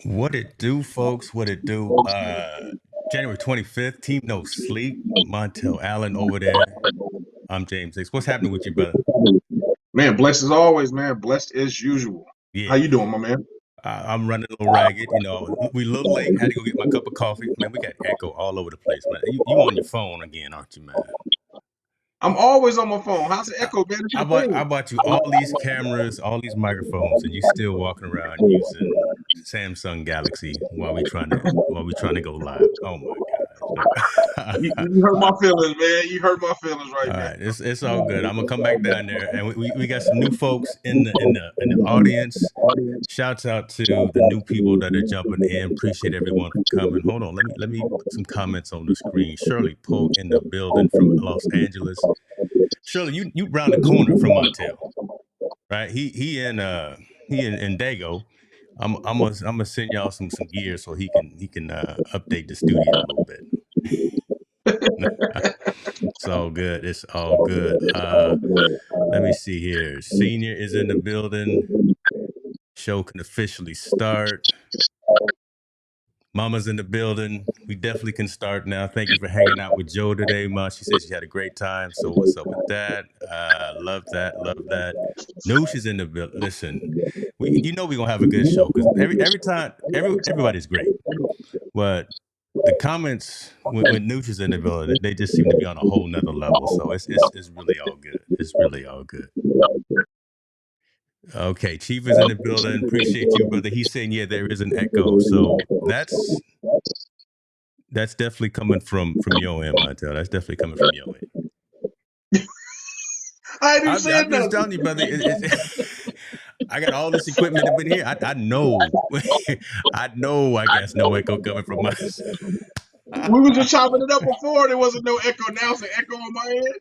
What it do, folks? What it do? January 25th, Team No Sleep, Montel Allen over there. I'm James Hicks. What's happening with you, brother? Man, blessed as always, man. Blessed as usual. How Yeah, you doing, my man? I'm running a little ragged. We a little late. Had to go get my cup of coffee. Man, we got echo all over the place, man. You on your phone again, aren't you, man? I'm always on my phone. How's the I, echo, man? It's I your bought I thing. bought you all these cameras, all these microphones, and you still walking around using Samsung Galaxy while we trying to go live. Oh my gosh. You hurt my feelings, man. You hurt my feelings right All now. right, it's all good. I'm gonna come back down there, and we got some new folks in the audience. Shouts out to the new people that are jumping in. Appreciate everyone for coming. Hold on, let me put some comments on the screen. Shirley Polk in the building from Los Angeles. Shirley, you round the corner from Montel, right? He in Dago. I'm gonna send y'all some gear so he can update the studio a little bit. It's all good. It's all good. Let me see here. Senior is in the building. Show can officially start. Mama's in the building. We definitely can start now. Thank you for hanging out with Joe today, Ma. She said she had a great time. So what's up with that? Love that. Love that. Noosh is in the building. Listen, we're gonna have a good show because every time everybody's great. But the comments when Nooch is in the building, they just seem to be on a whole nother level. So it's really all good. It's really all good. Okay, Chief is in the building. Appreciate you, brother. He's saying, yeah, there is an echo. So that's definitely coming from your end, Montel. That's definitely coming from your end. I ain't even I'm saying just nothing. telling you, brother. I got all this equipment up in here. I know. I know. I guess no echo coming from us. We were just chopping it up before. There wasn't no echo. Now it's an echo on my end.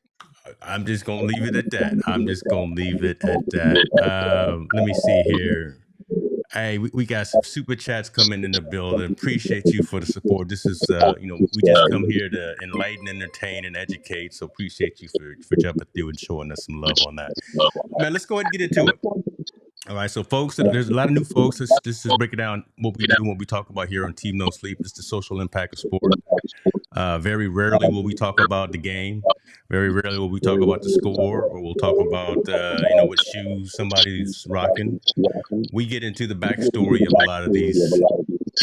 I'm just gonna leave it at that. I'm just gonna leave it at that. Let me see here. Hey, we got some super chats coming in the building. Appreciate you for the support. This is, we just come here to enlighten, entertain, and educate. So appreciate you for jumping through and showing us some love on that. Man, let's go ahead and get into it. All right, so folks, there's a lot of new folks. This is breaking down what we do, what we talk about here on Team No Sleep. It's the social impact of sport. Very rarely will we talk about the game. Very rarely will we talk about the score, or we'll talk about what shoes somebody's rocking. We get into the backstory of a lot of these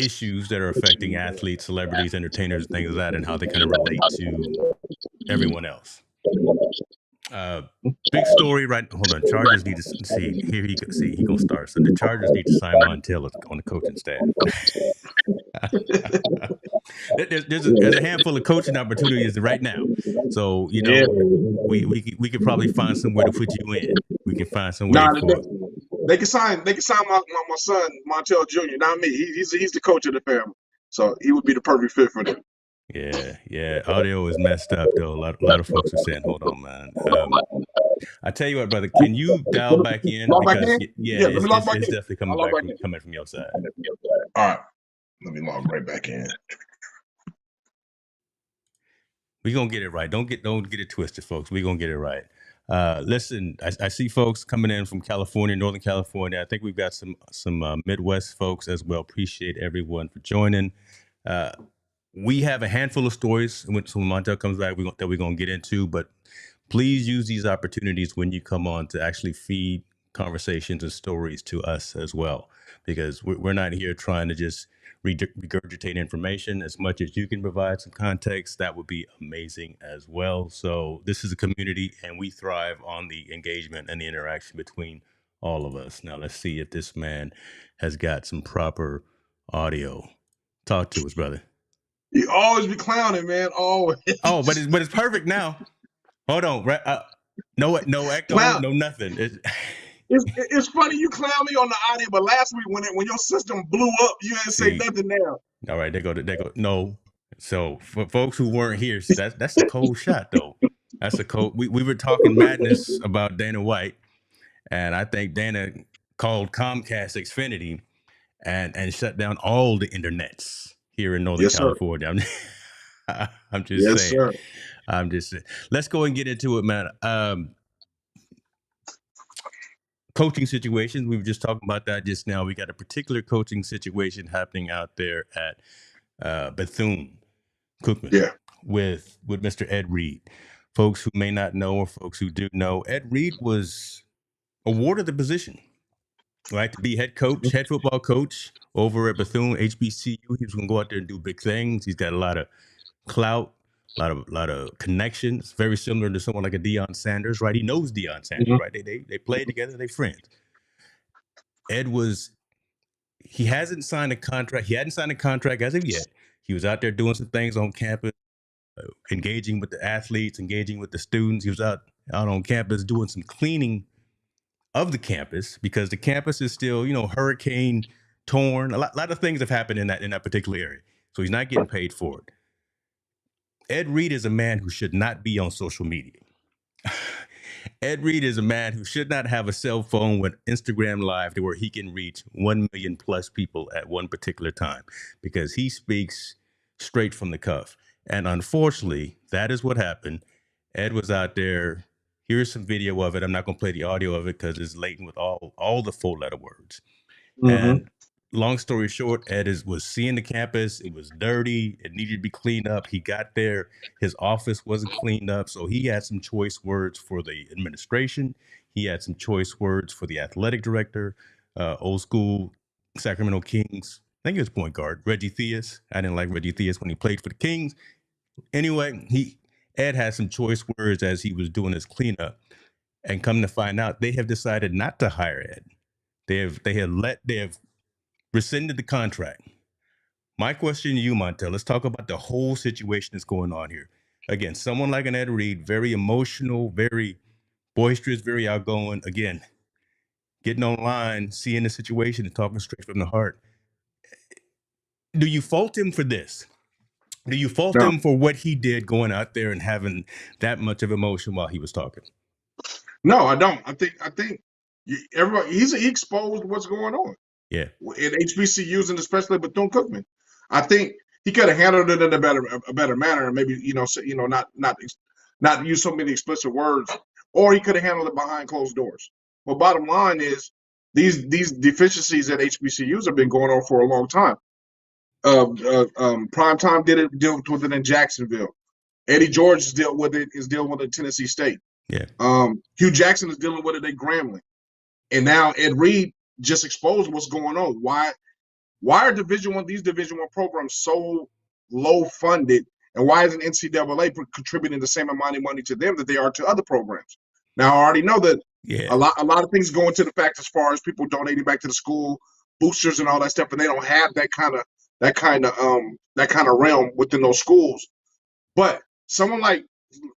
issues that are affecting athletes, celebrities, entertainers, things like that, and how they kind of relate to everyone else. Big story, right? Hold on. Chargers need to see here. He gonna start. So the Chargers need to sign Montel on the coaching staff. there's a handful of coaching opportunities right now. So Yeah. we could probably find somewhere to put you in. We can find some way Nah, for. they can sign. They can sign my son Montel Jr. Not me. He's the coach of the family, so he would be the perfect fit for them. Yeah. Audio is messed up though. A lot of folks are saying, "Hold on, man." I tell you what, brother. Can you dial back in Log back because in. yeah, Yeah, let me log back it's in. definitely I'll coming log back back from in. coming from your side. All right, let me log right back in. We're gonna get it right. Don't get it twisted, folks. We're gonna get it right. Listen, I see folks coming in from California, Northern California. I think we've got some Midwest folks as well. Appreciate everyone for joining. We have a handful of stories when Montel comes back that we're gonna get into, but please use these opportunities when you come on to actually feed conversations and stories to us as well, because we're not here trying to just regurgitate information. As much as you can provide some context, that would be amazing as well. So this is a community, and we thrive on the engagement and the interaction between all of us. Now let's see if this man has got some proper audio. Talk to us, brother. You always be clowning, man. Always. Oh, but it's perfect now. Hold on. No echo, Clown. no nothing. It's funny you clown me on the audio, but last week when your system blew up, you didn't say See, nothing now. all right, they go. No. So for folks who weren't here, see that's a cold shot though. That's a cold. We were talking madness about Dana White, and I think Dana called Comcast Xfinity and shut down all the internets here in Northern Yes, sir. California. I'm just Yes, saying. sir. Let's go and get into it, man. coaching situations. We were just talking about that just now. We got a particular coaching situation happening out there at Bethune Cookman Yeah. with Mr. Ed Reed. Folks who may not know or folks who do know, Ed Reed was awarded the position, right, to be head coach, head football coach over at Bethune HBCU. He was going to go out there and do big things. He's got a lot of clout, a lot of connections. Very similar to someone like a Deion Sanders, right? He knows Deion Sanders, Hmm. right? They played together. They friends. Ed was he hasn't signed a contract. He hadn't signed a contract as of yet. He was out there doing some things on campus, engaging with the athletes, engaging with the students. He was out on campus doing some cleaning of the campus because the campus is still, hurricane torn. A lot of things have happened in that particular area. So he's not getting paid for it. Ed Reed is a man who should not be on social media. Ed Reed is a man who should not have a cell phone with Instagram Live to where he can reach 1 million plus people at one particular time because he speaks straight from the cuff. And unfortunately, that is what happened. Ed was out there. Here's some video of it. I'm not going to play the audio of it because it's laden with all the 4-letter words. Hmm. And long story short, was seeing the campus. It was dirty. It needed to be cleaned up. He got there. His office wasn't cleaned up. So he had some choice words for the administration. He had some choice words for the athletic director, old school Sacramento Kings. I think it was point guard, Reggie Theus. I didn't like Reggie Theus when he played for the Kings. Anyway, Ed had some choice words as he was doing his cleanup. And come to find out, they have decided not to hire Ed. They have rescinded the contract. My question to you, Montel, let's talk about the whole situation that's going on here. Again, someone like an Ed Reed, very emotional, very boisterous, very outgoing. Again, getting online, seeing the situation and talking straight from the heart. Do you fault him for this? Do you fault No, him for what he did going out there and having that much of emotion while he was talking? no, I don't. I think everybody he exposed what's going on Yeah. in HBCUs and especially Bethune Cookman. I think he could have handled it in a better manner, and maybe not use so many explicit words, or he could have handled it behind closed doors. But bottom line is these deficiencies at HBCUs have been going on for a long time. Prime Time dealt with it in Jacksonville. Eddie George is dealing with it at Tennessee State. Yeah. Hugh Jackson is dealing with it at Grambling, and now Ed Reed just exposed what's going on. Why are these Division One programs so low funded, and why isn't NCAA contributing the same amount of money to them that they are to other programs? Now I already know that Yeah. a lot of things go into the fact as far as people donating back to the school, boosters and all that stuff, and they don't have that kind of realm within those schools. But someone like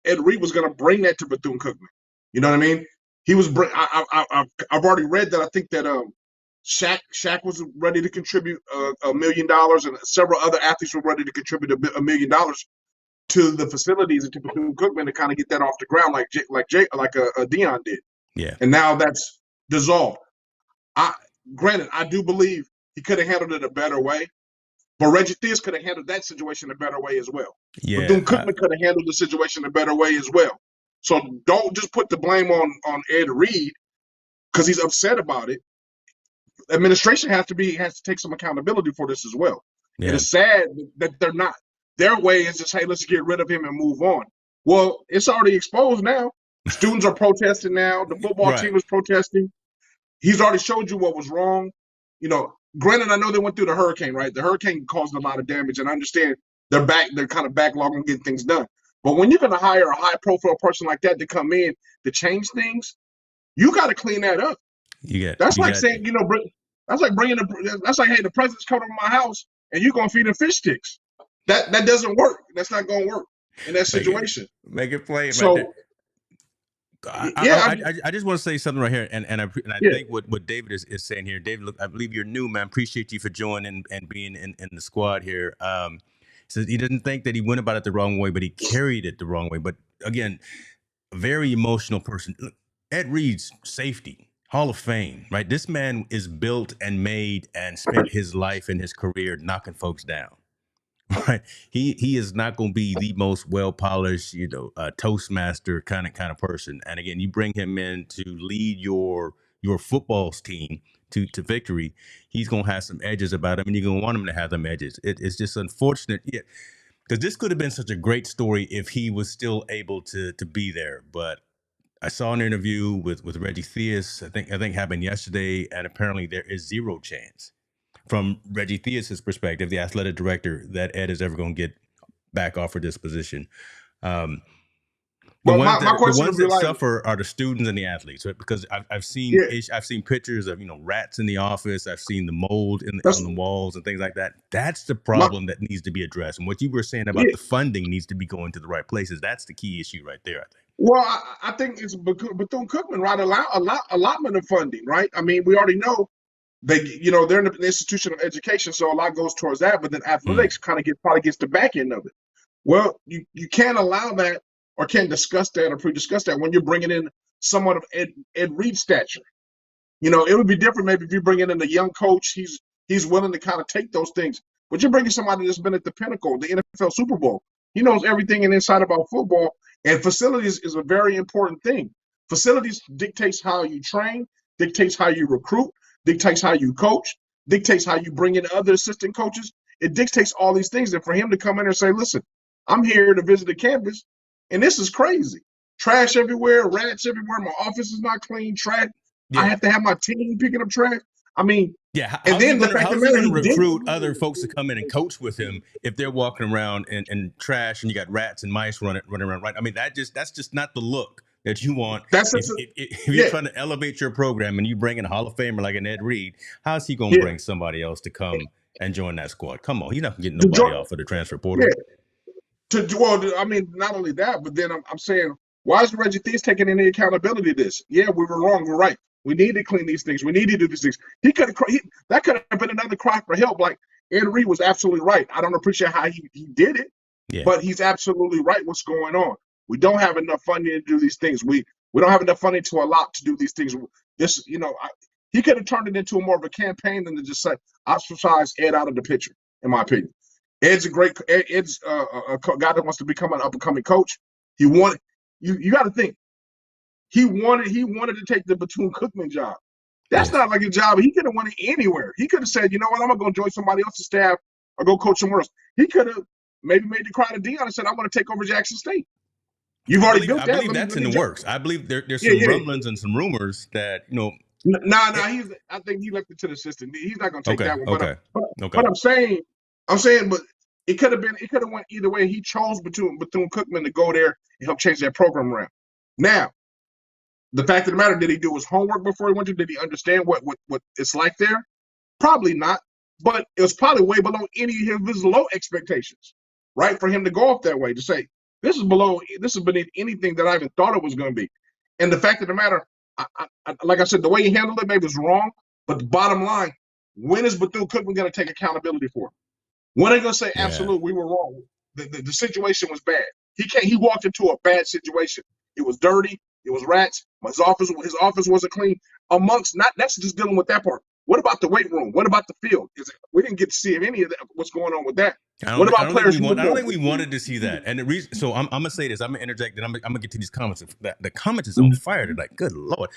Ed Reed was going to bring that to Bethune Cookman. You know what I mean? He was. I've already read that. I think that Shaq was ready to contribute $1 million, and several other athletes were ready to contribute $1 million to the facilities and to Bethune Cookman to kind of get that off the ground, like Deion did. Yeah. And now that's dissolved. Granted, I do believe he could have handled it a better way, but Reggie Theus could have handled that situation a better way as well. Bethune Yeah. Cookman could have handled the situation a better way as well. So don't just put the blame on Ed Reed because he's upset about it. Administration has to take some accountability for this as well. Yeah. It is sad that they're not. Their way is just, hey, let's get rid of him and move on. Well, it's already exposed now. Students are protesting now. The football team is protesting. He's already showed you what was wrong. Granted, I know they went through the hurricane, right? The hurricane caused a lot of damage, and I understand they're kind of backlogging getting things done. But when you're going to hire a high-profile person like that to come in to change things, you got to clean that up. That's like saying, that's like hey, the president's coming to my house, and you're going to feed him fish sticks. That doesn't work. That's not going to work in that situation. Make it plain. So, I just want to say something right here, and I think what David is saying here. David, look, I believe you're new, man. Appreciate you for joining and being in the squad here. Says he didn't think that he went about it the wrong way, but he carried it the wrong way. But again, a very emotional person. Look, Ed Reed's safety, Hall of Fame, right? This man is built and made and spent his life and his career knocking folks down. Right, he is not going to be the most well polished, Toastmaster kind of person. And again, you bring him in to lead your your football's team to victory, he's gonna have some edges about him, and you're gonna want him to have them edges. It's just unfortunate, yeah, because this could have been such a great story if he was still able to be there. But I saw an interview with Reggie Theus. I think happened yesterday, and apparently there is zero chance from Reggie Theus's perspective, the athletic director, that Ed is ever going to get back offered this position. Um, the But ones my that the question would ones be that like, suffer are the students and the athletes, right? Because I've seen yeah, I've seen pictures of rats in the office. I've seen the mold on that's the walls and things like that. That's the my problem that needs to be addressed. And what you were saying about yeah. the funding needs to be going to the right places. That's the key issue right there, I think. Well, I think it's Bethune Cookman, right? Allotment of funding, right? I mean, we already know they're in the institution of education, so a lot goes towards that. But then Mm. athletics probably gets the back end of it. Well, you can't allow that or can't discuss that or pre-discuss that when you're bringing in someone of Ed Reed stature. It would be different maybe if you bring in a young coach. He's willing to kind of take those things. But you're bringing somebody that's been at the pinnacle, the NFL Super Bowl. He knows everything and inside about football. And facilities is a very important thing. Facilities dictates how you train, dictates how you recruit, dictates how you coach, dictates how you bring in other assistant coaches. It dictates all these things. And for him to come in and say, listen, I'm here to visit the campus, and this is crazy. Trash everywhere, rats everywhere. My office is not clean, trash. I Yeah. have to have my team picking up trash. I mean, Yeah, and then the fact of how's the he matter, gonna he did. recruit other folks to come in and coach with him if they're walking around in trash and you got rats and mice running around, right? I mean, that's just not the look that you want. That's If, just, if you're yeah, trying to elevate your program and you bring in a Hall of Famer like an Ed Reed, how's he gonna yeah. bring somebody else to come and join that squad? Come on, he's not getting The nobody off of the transfer yeah. portal. Well, I mean, not only that, but then I'm saying, why is Reggie Theus taking any accountability to this? Yeah, we were wrong. We're right. We need to clean these things. We need to do these things. That could have been another cry for help. Like Ed Reed was absolutely right. I don't appreciate how he did it, Yeah, but he's absolutely right. What's going on? We don't have enough funding to do these things. We don't have enough funding to allot to do these things. This, he could have turned it into more of a campaign than to just say ostracize Ed out of the picture. In my opinion, Ed's a guy that wants to become an up and coming coach. He wanted you got to think he wanted to take the Bethune Cookman job. That's yes. not like a job. He could have won it anywhere. He could have said, you know what, I'm gonna go join somebody else's staff or go coach somewhere else. He could have maybe made the cry to Dion and said, I want to take over Jackson State. You've already built I that. believe Let me that's let in me the jump. works. I believe there's Yeah, some yeah. rumblings and some rumors that Nah, it, I think he left it to the system. He's not gonna take okay, that one. okay, But, okay. but I'm saying, but it could have went either way. He chose Bethune Cookman to go there and help change that program around. Now, the fact of the matter, did he do his homework before he went to? Did he understand what it's like there? Probably not. But it was probably way below any of his low expectations, right? For him to go off that way, to say, this is beneath anything that I even thought it was going to be. And the fact of the matter, like I said, the way he handled it maybe was wrong. But the bottom line, when is Bethune Cookman going to take accountability for it? When are they going to say, Yeah. absolutely, we were wrong? The situation was bad. He walked into a bad situation. It was dirty. It was rats. His office wasn't clean. Amongst not that's just dealing with that part. What about the weight room? What about the field? We didn't get to see any of that. What's going on with that? What I about don't think we players' want. I don't think uniforms? we wanted to see that. And the reason, so I'm gonna say this. I'm gonna interject, and I'm gonna get to these comments. The comments is on fire tonight. Good lord.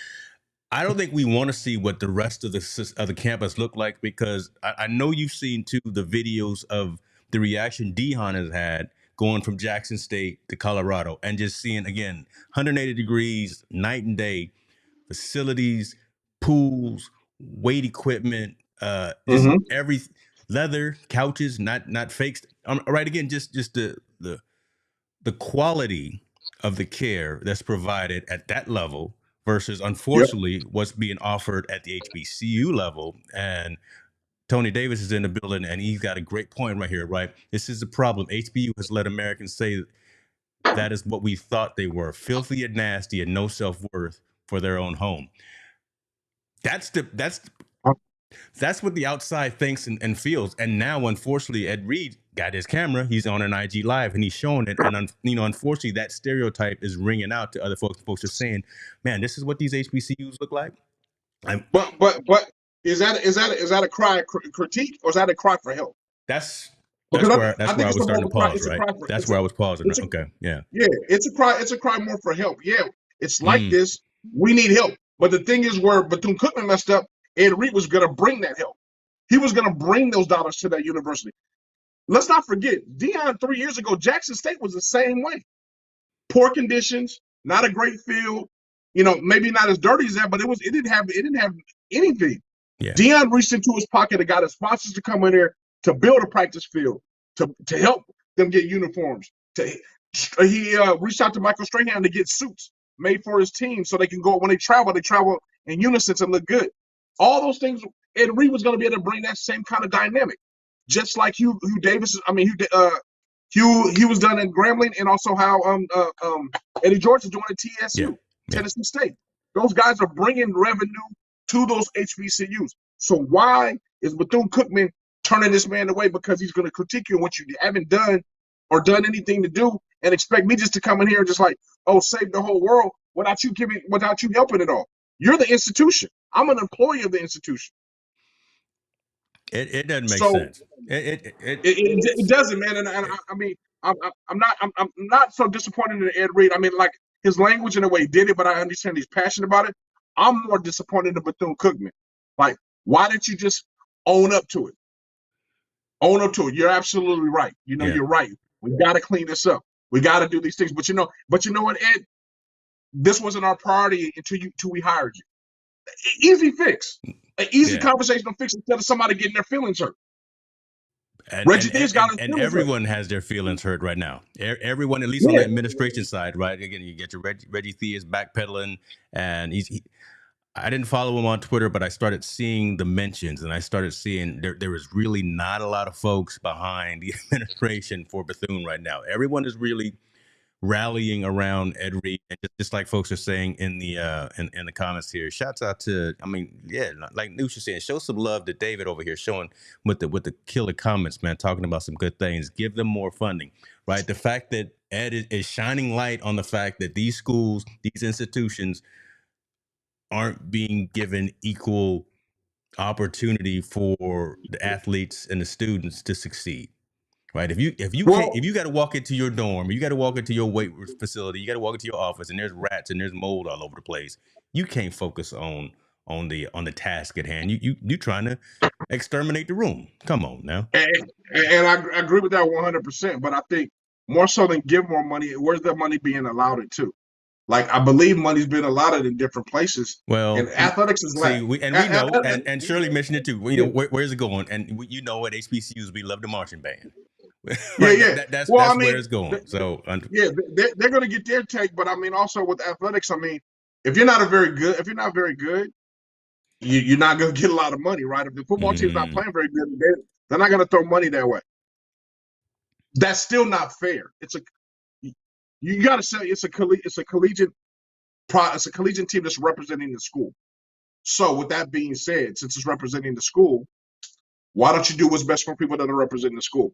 I don't think we want to see what the rest of the campus look like, because I know you've seen too the videos of the reaction Dion has had going from Jackson State to Colorado, and just seeing again 180 degrees, night and day, facilities, pools, weight equipment, just Mm-hmm. every leather couches, not fakes. Right, again, just the quality of the care that's provided at that level versus, Yep. unfortunately, what's being offered at the HBCU level. And Tony Davis is in the building, and he's got a great point right here, right? This is the problem. HBU has let Americans say that is what we thought they were: filthy and nasty and no self-worth for their own home. That's what the outside thinks and feels. And now, unfortunately, Ed Reed got his camera. He's on an IG live and he's showing it. And unfortunately, that stereotype is ringing out to other folks. Folks are saying, "Man, this is what these HBCUs look like." But is that a cry critique, or is that a cry for help? That's Because I that's where think I it's was the more starting of to a cry. pause. It's a Right. cry for That's where I was pausing. it's a Okay. Yeah. yeah. It's a cry. It's a cry more for help. Yeah. It's like Mm. this. We need help. But the thing is, where Bethune-Cookman messed up, Ed Reed was going to bring that help. He was going to bring those dollars to that university. Let's not forget, Deion 3 years ago, Jackson State was the same way. Poor conditions, not a great field. Maybe not as dirty as that, but it didn't have anything. Yeah. Deion reached into his pocket and got his sponsors to come in there to build a practice field, to help them get uniforms. He reached out to Michael Strahan to get suits made for his team so they can go when they travel in unison and look good. All those things, Ed Reed was going to be able to bring that same kind of dynamic, just like Hugh Davis. Hugh was done in Grambling, and also how Eddie George is doing at TSU, Tennessee State. Those guys are bringing revenue to those HBCUs. So why is Bethune-Cookman turning this man away? Because he's going to critique you on what you haven't done or done anything to do, and expect me just to come in here and just like, oh, save the whole world without you helping at all. You're the institution. I'm an employee of the institution. It doesn't make sense. It doesn't, man. And I mean, I'm not so disappointed in Ed Reed. I mean, like, his language in a way he did it, but I understand he's passionate about it. I'm more disappointed in Bethune-Cookman. Like, why didn't you just own up to it? Own up to it. You're absolutely right. You're right. We got to clean this up. We got to do these things. But you know what, Ed? This wasn't our priority until we hired you. Easy fix. An easy conversational fix instead of somebody getting their feelings hurt. And everyone has their feelings hurt right now. Everyone, at least on the administration side, right? Again, you get your Reggie Theus backpedaling, and I didn't follow him on Twitter, but I started seeing the mentions, and I started seeing there was really not a lot of folks behind the administration for Bethune right now. Everyone is really rallying around Ed Reed, and just like folks are saying in the in the comments here. Shouts out to, like Nusha saying, show some love to David over here, showing with the killer comments, man, talking about some good things. Give them more funding, right? The fact that Ed is shining light on the fact that these schools, these institutions, aren't being given equal opportunity for the athletes and the students to succeed. Right. If you got to walk into your dorm, you got to walk into your weight facility, you got to walk into your office, and there's rats and there's mold all over the place. You can't focus on the task at hand. You trying to exterminate the room. Come on now. And I agree with that 100%. But I think more so than give more money, where's that money being allotted to? Like, I believe money's been allotted in different places. Well, and athletics is we know, and Shirley mentioned it too. Where's it going? And at HBCUs we love the marching band. Right? That's where it's going. They're going to get their take, but I mean, also with athletics, I mean, if you're not very good, you're not going to get a lot of money, right? If the football team's not playing very good, they're not going to throw money that way. That's still not fair. You got to say it's a collegiate team that's representing the school. So with that being said, since it's representing the school, why don't you do what's best for people that are representing the school?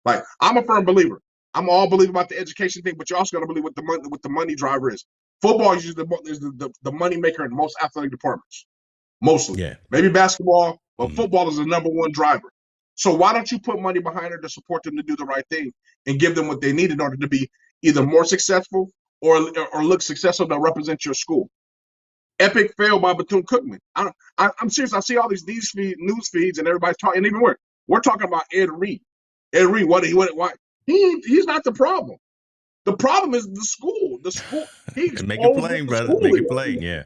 Like, I'm a firm believer. I'm all believer about the education thing, but you also got to believe what the money driver is. Football is the money maker in most athletic departments, mostly. Yeah. Maybe basketball, but football is the number one driver. So why don't you put money behind it to support them to do the right thing and give them what they need in order to be either more successful or look successful to represent your school? Epic fail by Bethune-Cookman. I'm serious. I see all these news feeds and everybody's talking, and even we're talking about Ed Reed. Ed Reed, why? He's not the problem. The problem is the school. The school. Make it plain, brother. Make it plain. Yeah.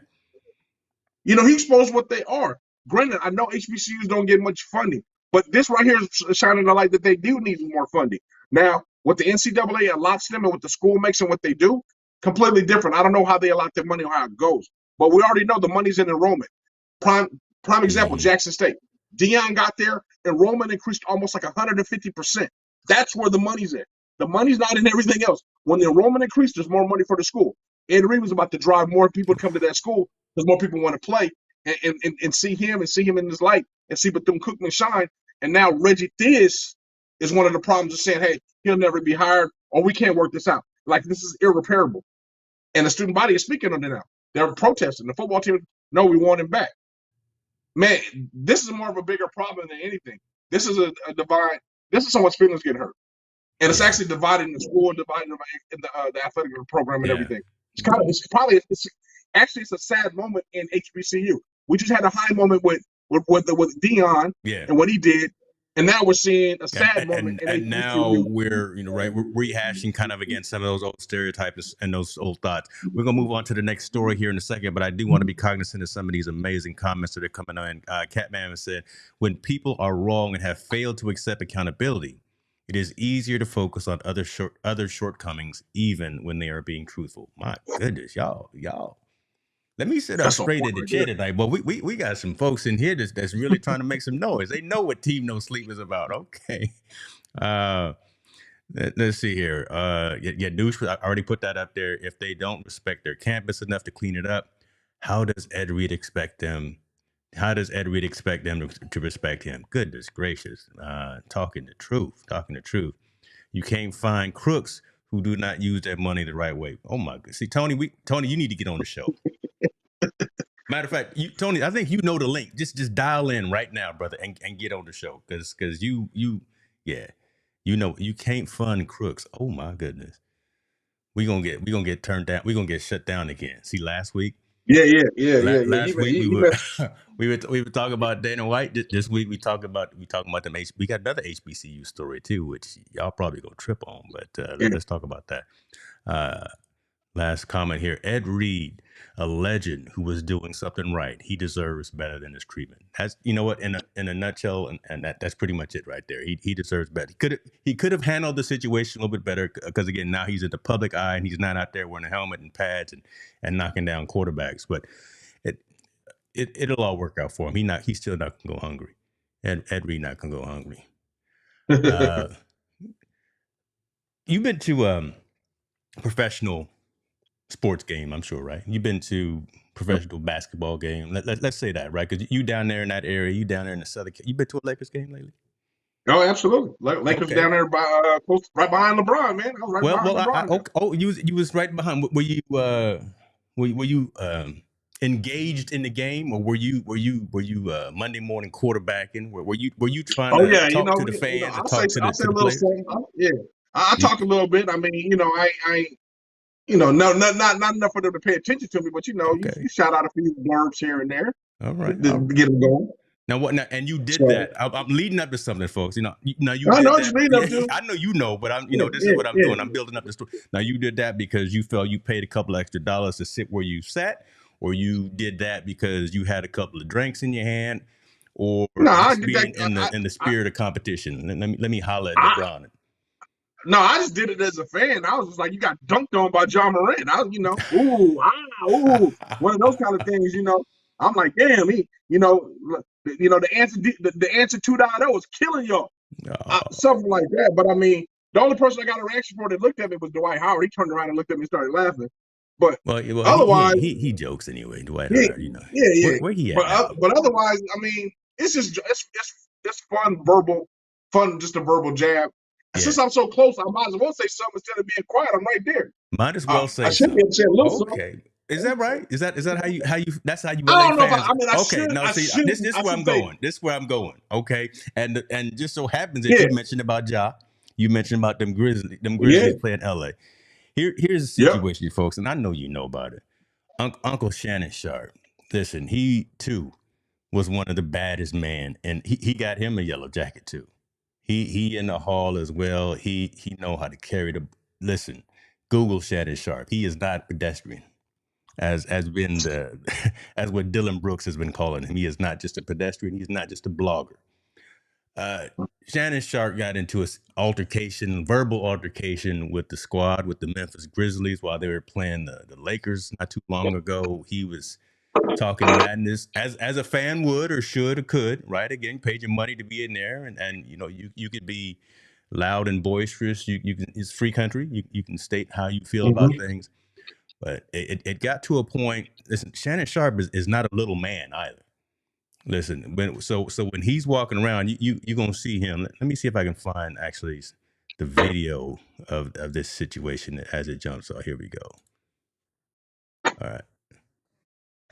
He exposed what they are. Granted, I know HBCUs don't get much funding, but this right here is shining a light that they do need more funding. Now, what the NCAA allots them and what the school makes and what they do, completely different. I don't know how they allot their money or how it goes, but we already know the money's in enrollment. Prime example, Jackson State. Deion got there, enrollment increased almost like 150%. That's where the money's at. The money's not in everything else. When the enrollment increased, there's more money for the school. Ed Reed was about to drive more people to come to that school because more people want to play and see him in his light and see Bethune-Cookman shine. And now Reggie Theus is one of the problems of saying, hey, he'll never be hired or we can't work this out. Like, this is irreparable. And the student body is speaking on it now. They're protesting. The football team, no, we want him back. Man, this is more of a bigger problem than anything. This is a divide. This is someone's feelings get hurt, and it's actually dividing the school, dividing the athletic program, and everything. actually, it's a sad moment in HBCU. We just had a high moment with Dion and what he did, and now we're seeing a sad moment in and now HBCU. we're we're rehashing kind of again some of those old stereotypes and those old thoughts. We're gonna move on to the next story here in a second, but I do want to be cognizant of some of these amazing comments that are coming on. Catman said, "When people are wrong and have failed to accept accountability, it is easier to focus on other shortcomings, even when they are being truthful." My goodness, y'all. Let me sit up That's a straight point in the right chair there. tonight. Well, we got some folks in here that's really trying to make some noise. They know what Team No Sleep is about. Okay. Uh, let's see here. Douche, I already put that up there. If they don't respect their campus enough to clean it up, how does Ed Reed expect them? How does Ed Reed expect them to respect him? Goodness gracious. Talking the truth. Talking the truth. You can't find crooks who do not use their money the right way. Oh my God. See, Tony, you need to get on the show. Matter of fact, Tony, I think you know the link. Just dial in right now, brother, and get on the show because yeah, you can't fund crooks. Oh my goodness, we gonna get turned down. We gonna get shut down again. See, last week, Yeah. last week we He were been, we were talking about Dana White. This week we talking about them. We got another HBCU story too, which y'all probably gonna trip on. But yeah. let's talk about that. Uh, Last comment here. Ed Reed, a legend who was doing something right. He deserves better than his treatment. That's what, in a nutshell, and that's pretty much it right there. He deserves better. He could have handled the situation a little bit better because again now he's in the public eye and he's not out there wearing a helmet and pads and knocking down quarterbacks. But it'll all work out for him. He's still not gonna go hungry. Ed Reed not gonna go hungry. You've been to professional sports game, I'm sure, right? You've been to professional basketball game. Let's say that, right? Because you down there in that area, you down there in the southern. You been to a Lakers game lately? Oh, absolutely. Lakers Okay. down there close, right behind LeBron, man. I was right behind LeBron. You was right behind. Were you engaged in the game, or were you Monday morning quarterbacking? Were you trying Oh to yeah, talk to the fans or talk to I'll say the a little players? something. I You, talked a little bit. I mean, I no, not enough for them to pay attention to me, but okay. you shout out a few blurbs here and there All right. to All right. get them going. Now what? Now, and you did So that. I'm leading up to something, folks. Now you I know did what you that. mean, Yeah, up to. I know but I'm. Yeah, This is yeah, what I'm yeah. doing. I'm building up the story. Now you did that because you felt you paid a couple extra dollars to sit where you sat, or you did that because you had a couple of drinks in your hand, or No, I just did that. being in the spirit of competition. Let me holler at I, LeBron. no, I just did it as a fan. I was just like, you got dunked on by John Morant. Ooh, ooh, one of those kind of things. I'm like, damn, the answer 2.0 was killing y'all. Oh, Something like that. But I mean, the only person I got a reaction for that looked at me was Dwight Howard. He turned around and looked at me and started laughing. But well, otherwise, he jokes anyway. Dwight yeah, Howard, yeah. where he at now? But otherwise, I mean, it's fun, just a verbal jab. And Yeah, since I'm so close, I might as well say something instead of being quiet. I'm right there. might as well I say should be something. able to say a little something. Okay. Is that right? Is that how you that's how you I relay don't know if fans? I mean Okay, no, see, this I where I'm should say going. This where I'm going. Okay. And just so happens that yeah, you mentioned about you mentioned about them yeah, Grizzlies playing LA. Here's the yep. situation, folks, and I know you know about it. Uncle Shannon Sharpe. Listen, he too was one of the baddest men, and he got him a yellow jacket too. He in the hall as well. He know how to carry the. Listen, Google Shannon Sharpe. He is not pedestrian, as been the as what Dylan Brooks has been calling him. He is not just a pedestrian. He's not just a blogger. Uh, Shannon Sharpe got into a verbal altercation with the squad with the Memphis Grizzlies while they were playing the Lakers not too long ago. He was talking madness as a fan would or should or could, right? Again, paid your money to be in there, and you could be loud and boisterous. You can, it's free country. You can state how you feel about Mm-hmm. things, but it got to a point. Listen, Shannon Sharpe is not a little man either. Listen, so when he's walking around, you gonna see him. Let me see if I can find actually the video of this situation as it jumps. So here we go. All right.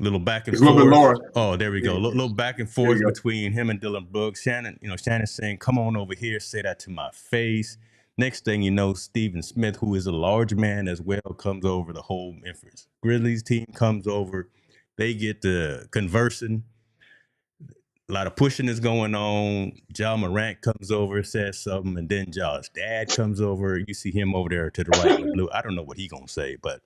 Little back and It's a little bit forth. lower. Oh, there we Yeah, go. Little back and there forth you go. between him and Dylan Brooks. Shannon's saying, "Come on over here, say that to my face." Next thing you know, Stephen Smith, who is a large man as well, comes over. The whole Memphis Grizzlies team comes over. They get to conversing. A lot of pushing is going on. Ja Morant comes over, says something, and then Ja's dad comes over. You see him over there to the right in the blue. I don't know what he gonna say, but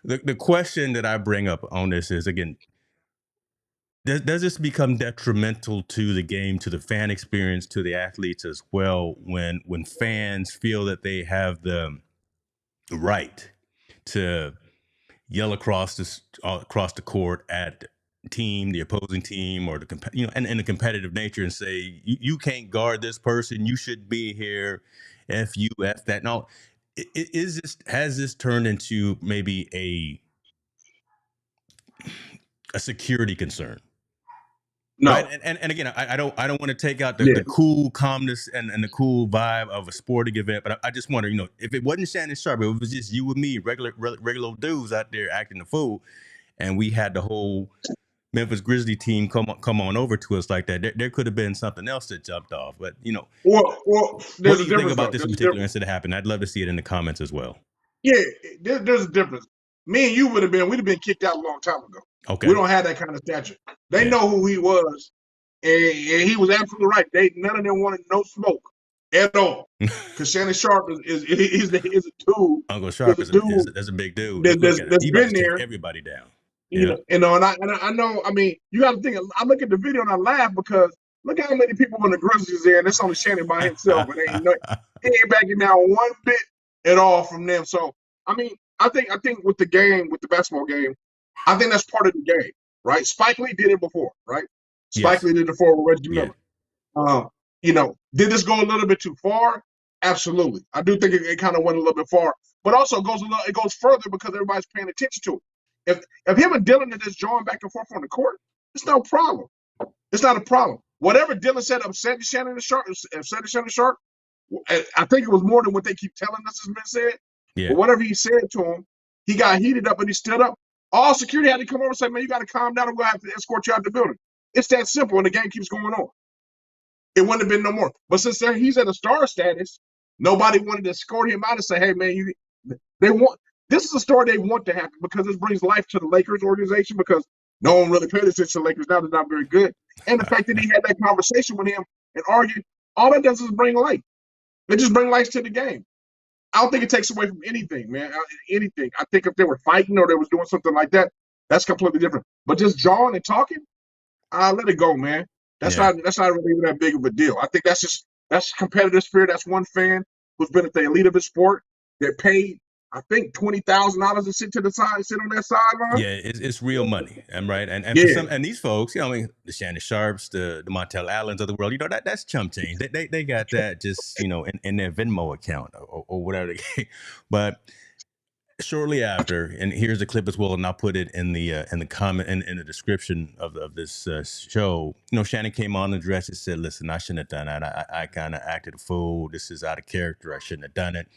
the question that I bring up on this is, again, does this become detrimental to the game, to the fan experience, to the athletes as well, when fans feel that they have the right to yell across the court at the opposing team, or and the competitive nature, and say you can't guard this person, you should be here, f you, f that. Now, has this turned into maybe a security concern? Right. No. And again, I don't want to take out Yeah. the cool calmness and the cool vibe of a sporting event, but I just wonder, if it wasn't Shannon Sharpe, if it was just you and me, regular dudes out there acting the fool, and we had the whole Memphis Grizzly team come on over to us like that, there could have been something else that jumped off. But Well, what there's do a you think difference about though. this There's a particular difference. incident happen? I'd love to see it in the comments as well. Yeah, there's a difference. Me and you we'd have been kicked out a long time ago. Okay. We don't have that kind of stature. They know who he was, and he was absolutely right. None of them wanted no smoke at all. Because Shannon Sharpe is a dude. Uncle Sharpe is a big dude. Look at it. That's He about been to take there. everybody down. And I know. I mean, you got to think. I look at the video and I laugh because look how many people in the Grizzlies there, and it's only Shannon by himself, and he ain't backing down one bit at all from them. So I mean, I think with the basketball game, I think that's part of the game, right? Spike Lee did it before, right? Spike Lee did it before with Reggie Miller. Did this go a little bit too far? Absolutely. I do think it kind of went a little bit far, but also it goes further because everybody's paying attention to it. If him and Dylan are just drawing back and forth on the court, it's no problem. It's not a problem. Whatever Dylan said upset Shannon Sharpe, I think it was more than what they keep telling us has been said. Yeah. But whatever he said to him, he got heated up and he stood up. All security had to come over and say, man, you got to calm down. I'm going to have to escort you out the building. It's that simple, and the game keeps going on. It wouldn't have been no more. But since he's at a star status, nobody wanted to escort him out and say, hey, man, this is a story they want to happen because this brings life to the Lakers organization because no one really paid attention to the Lakers now. They're not very good. And the fact that he had that conversation with him and argued, all that does is bring light. It just brings life to the game. I don't think it takes away from anything, man. Anything. I think if they were fighting or they was doing something like that, that's completely different. But just jawing and talking, let it go, man. That's not really even that big of a deal. I think that's competitive spirit. That's one fan who's been at the elite of his sport that paid, I think, $20,000 to sit on that sideline. Yeah, it's real money, right? And for some, and these folks, I mean, the Shannon Sharpes, the Montel Allens of the world, that's chump change. They got that just in their Venmo account or whatever. But shortly after, and here's the clip as well, and I'll put it in the comment in the description of this show. Shannon came on the dress and said, "Listen, I shouldn't have done that. I kind of acted a fool. This is out of character. I shouldn't have done it."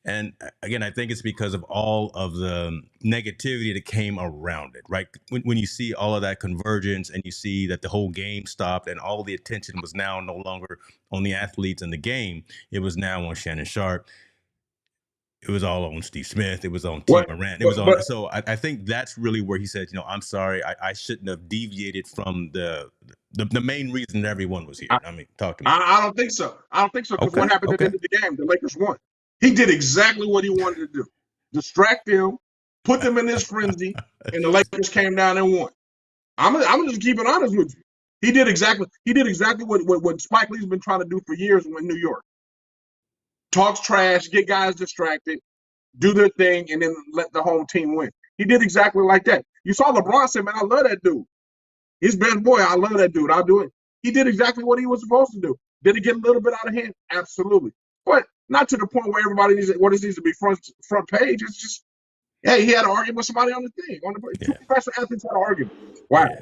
And again, I think it's because of all of the negativity that came around it, right? When you see all of that convergence and you see that the whole game stopped and all the attention was now no longer on the athletes and the game, it was now on Shannon Sharpe. It was all on Steve Smith. It was on T. Morant. It was on. So I think that's really where he said, I'm sorry. I shouldn't have deviated from the main reason everyone was here. I mean, talk to me. I don't think so. Because what happened at the end of the game? The Lakers won. He did exactly what he wanted to do. Distract them, put them in this frenzy, and the Lakers came down and won. I'm just keeping honest with you. He did exactly what Spike Lee's been trying to do for years in New York. Talks trash, get guys distracted, do their thing, and then let the home team win. He did exactly like that. You saw LeBron say, man, I love that dude. His best boy, I love that dude. I'll do it. He did exactly what he was supposed to do. Did it get a little bit out of hand? Absolutely. But not to the point where everybody needs to be front page. It's just, hey, he had an argument with somebody on the thing. Two professional athletes had an argument. Wow. Yeah.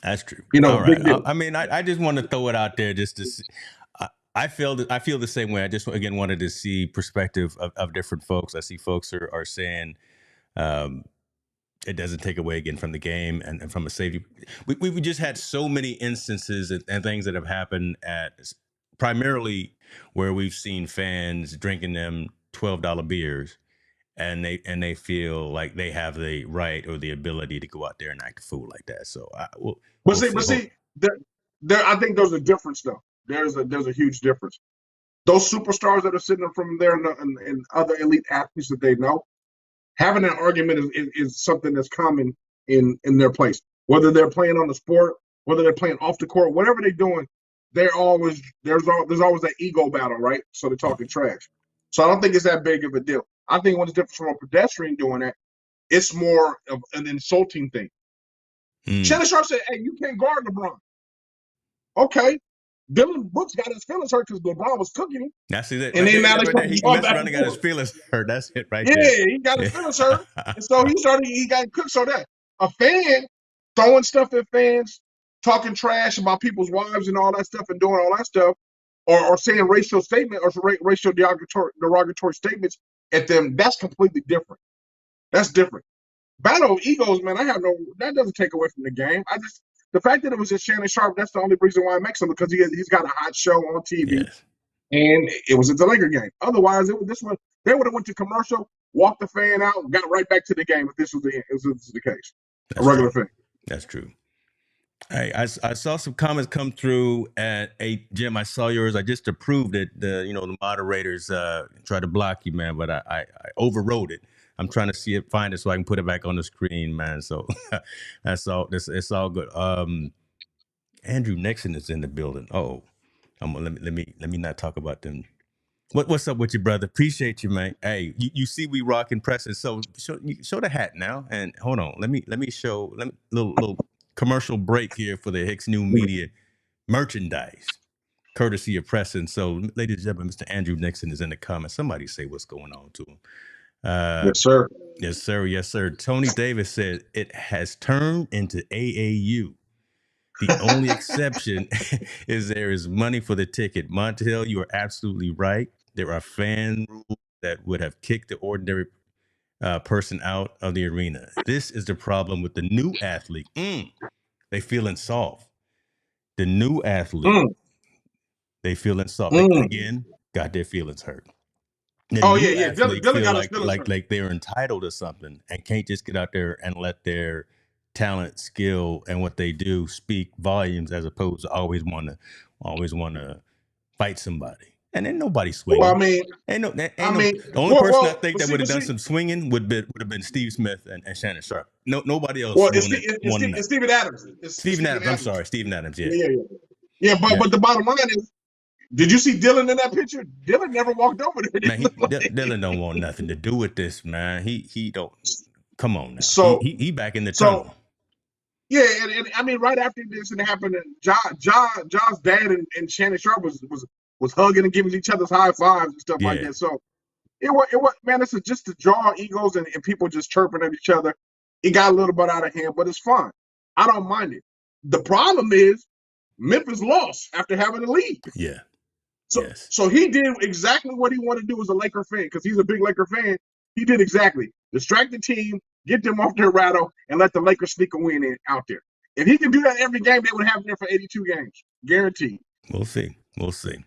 That's true. All right. I mean, I just want to throw it out there just to see. I feel the same way. I just, again, wanted to see perspective of different folks. I see folks are saying it doesn't take away, again, from the game and from a safety. We just had so many instances and things that have happened at primarily where we've seen fans drinking them $12 beers, and they feel like they have the right or the ability to go out there and act a fool like that. So But we'll see, see. but see, there, I think there's a difference though. There's a huge difference. Those superstars that are sitting from there and other elite athletes that they know, having an argument is something that's common in their place. Whether they're playing on the sport, whether they're playing off the court, whatever they're doing, there's always that ego battle, right? So they're talking trash. So I don't think it's that big of a deal. I think when it's different from a pedestrian doing that, it's more of an insulting thing. Shannon Sharpe said, "Hey, you can't guard LeBron." Okay, Dylan Brooks got his feelings hurt because LeBron was cooking him, Now see that and right then there, now that they right there. started He going messed back around and and got his forth. feelings hurt. That's it right Yeah, there. he got his feelings hurt, and so he got cooked. So that a fan throwing stuff at fans, talking trash about people's wives and all that stuff, and doing all that stuff, or saying racial statement or racial derogatory statements at them, that's completely different. That's different. Battle of egos, man. That doesn't take away from the game. The fact that it was just Shannon Sharpe, that's the only reason why it makes him, because he's got a hot show on TV, Yes, and it was at the Laker game. Otherwise, they would have went to commercial, walked the fan out, and got right back to the game if this was the case. A that's regular true. fan. That's true. I saw some comments come through at Jim. I saw yours. I just approved it. The moderators try to block you, man, but I overrode it. I'm trying to find it so I can put it back on the screen, man. So that's all. It's all good. Andrew Nixon is in the building. Oh, let me not talk about them. What's up with you, brother? Appreciate you, man. Hey, you see we rocking pressing. So show the hat now. And hold on, let me show little commercial break here for the Hicks New Media merchandise, courtesy of Preston. So, ladies and gentlemen, Mr. Andrew Nixon is in the comments. Somebody say what's going on to him. Yes, sir. Yes, sir. Yes, sir. Tony Davis said it has turned into AAU. The only exception is there is money for the ticket. Montel, you are absolutely right. There are fan rules that would have kicked the ordinary person out of the arena. This is the problem with the new athlete. They feeling soft. The new athlete, Mm, they feeling soft. They, mm. again, got their feelings hurt. The Oh yeah, new yeah. athlete Dylan feel got his like feelings hurt. they're entitled to something and can't just get out there and let their talent, skill, and what they do speak volumes, as opposed to always want to fight somebody. And then nobody Well, swinging. Ain't no. The only person I well, think but that see, would have but done see, some swinging would have been Steve Smith and Shannon Sharpe. No, nobody else well, wanted it's that. Steven Adams. It's Steven Steven Adams. I'm Adams. sorry, Steven Adams. Yeah, Yeah, yeah, yeah. yeah. But the bottom line is, did you see Dylan in that picture? Dylan never walked over there. Man, Dylan don't want nothing to do with this, man. He don't. Come on now. So, He back in the so tunnel. yeah, and I mean, right after this and happened, John's dad and Shannon Sharpe was hugging and giving each other's high fives and stuff like Yeah, that. So it was man, it's just to draw egos and people just chirping at each other. It got a little bit out of hand, but it's fun. I don't mind it. The problem is Memphis lost after having a lead. yeah, So yes. so he did exactly what he wanted to do as a Laker fan, because he's a big Laker fan. He did exactly. Distract the team, get them off their rattle, and let the Lakers sneak a win in out there. If he can do that every game, they would have him there for 82 games. Guaranteed. We'll see. We'll see.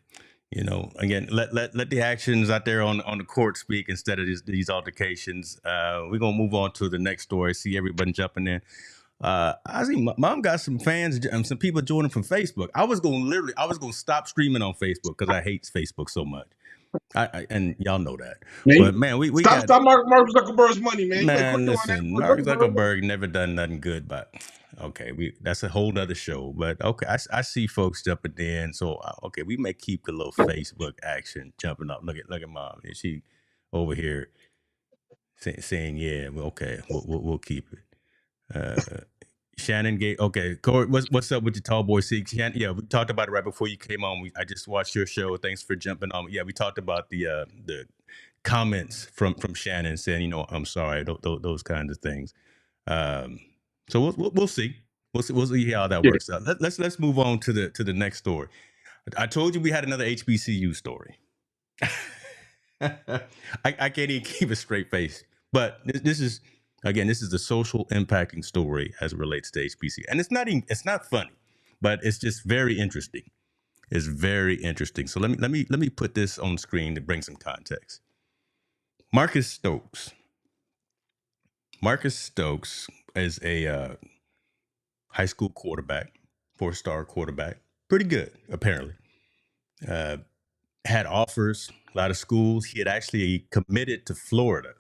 Again, let the actions out there on the court speak instead of these altercations. We're gonna move on to the next story. See everybody jumping in. I see mom got some fans, some people joining from Facebook. I was gonna stop streaming on Facebook because I hate Facebook so much. And y'all know that. Man, But man, we stop got Mark Zuckerberg's money, man. You better quit man. doing that. Listen, Mark Mark Zuckerberg. Zuckerberg never done nothing good, but okay, that's a whole other show. But okay, I see folks jumping in, so okay, we may keep the little Facebook action jumping up. Look at mom, is she over here saying yeah? Well, okay, we'll keep it. Uh, Shannon gave okay. Corey, what's up with your tall boy? See, Shannon, yeah, we talked about it right before you came on. I just watched your show. Thanks for jumping on. Yeah, we talked about the comments from Shannon saying, I'm sorry, those kinds of things. Um, so we'll see. We'll see how that Yeah, works out. Let's move on to the next story. I told you we had another HBCU story. I can't even keep a straight face. But this is the social impacting story as it relates to HBC, and it's not funny, but it's just very interesting. is very interesting. So let me put this on screen to bring some context. Marcus Stokes. Marcus Stokes is a high school quarterback, 4-star quarterback, pretty good apparently. Had offers, a lot of schools. He had actually committed to Florida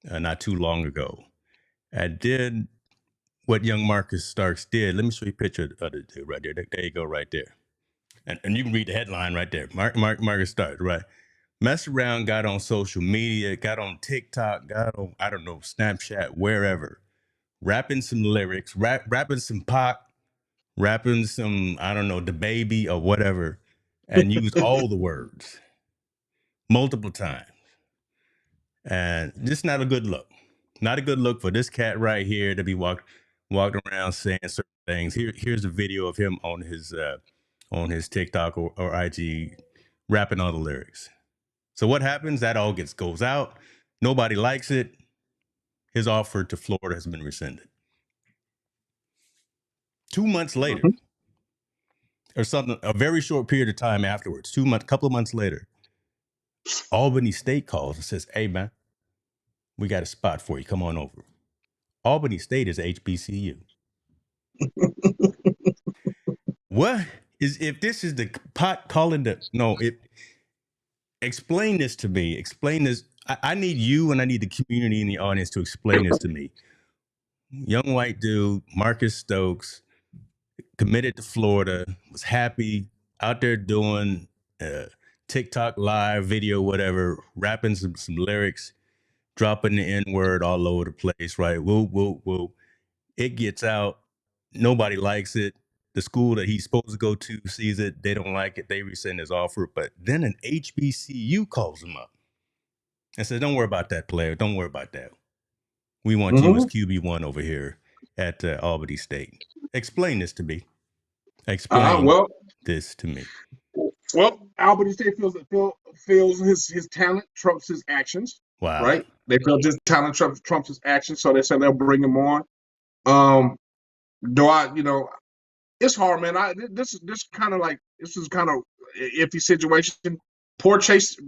not too long ago, and did what young Marcus Starks did. Let me show you a picture of the dude right there. There you go, right there. And you can read the headline right there. Marcus Starks, right? Messed around, got on social media, got on TikTok, got on, I don't know, Snapchat, wherever, rapping some lyrics, rapping some pop, rapping some, I don't know, the baby or whatever, and used all the words multiple times. And just not a good look. Not a good look for this cat right here to be walking around saying certain things. Here's a video of him on his TikTok or IG rapping all the lyrics. So what happens? That all goes out. Nobody likes it. His offer to Florida has been rescinded. 2 months later, or something, a very short period of time afterwards, couple of months later, Albany State calls and says, "Hey man, we got a spot for you. Come on over." Albany State is HBCU. What is, if this is the pot calling the, no, explain this to me. Explain this. I need you and I need the community in the audience to explain this to me. Young white dude, Marcus Stokes, committed to Florida, was happy, out there doing TikTok live video, whatever, rapping some lyrics, dropping the N-word all over the place, right? Woo, woo, woo. It gets out. Nobody likes it. The school that he's supposed to go to sees it. They don't like it. They rescind his offer. But then an HBCU calls him up and says, "Don't worry about that, player. Don't worry about that. We want you as QB1 over here at Albany State." Explain this to me. Explain this to me. Well, Albany State feels his talent trumps his actions. Wow. Right? They feel his talent trumps his actions, so they said they'll bring him on. It's hard, man. This is kind of iffy situation. Poor taste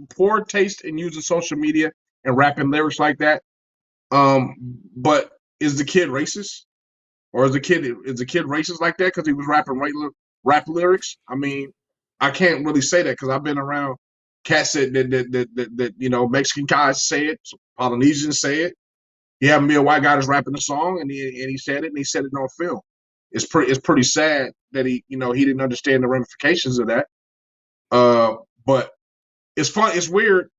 in using social media and rapping lyrics like that. But is the kid racist, or is the kid racist like that because he was rapping rap lyrics? I mean, I can't really say that because I've been around cats that Mexican guys say it, Polynesians say it. He happened to be a white guy that's rapping the song, and he said it, and he said it on film. It's pretty sad that he didn't understand the ramifications of that. But it's fun. It's weird.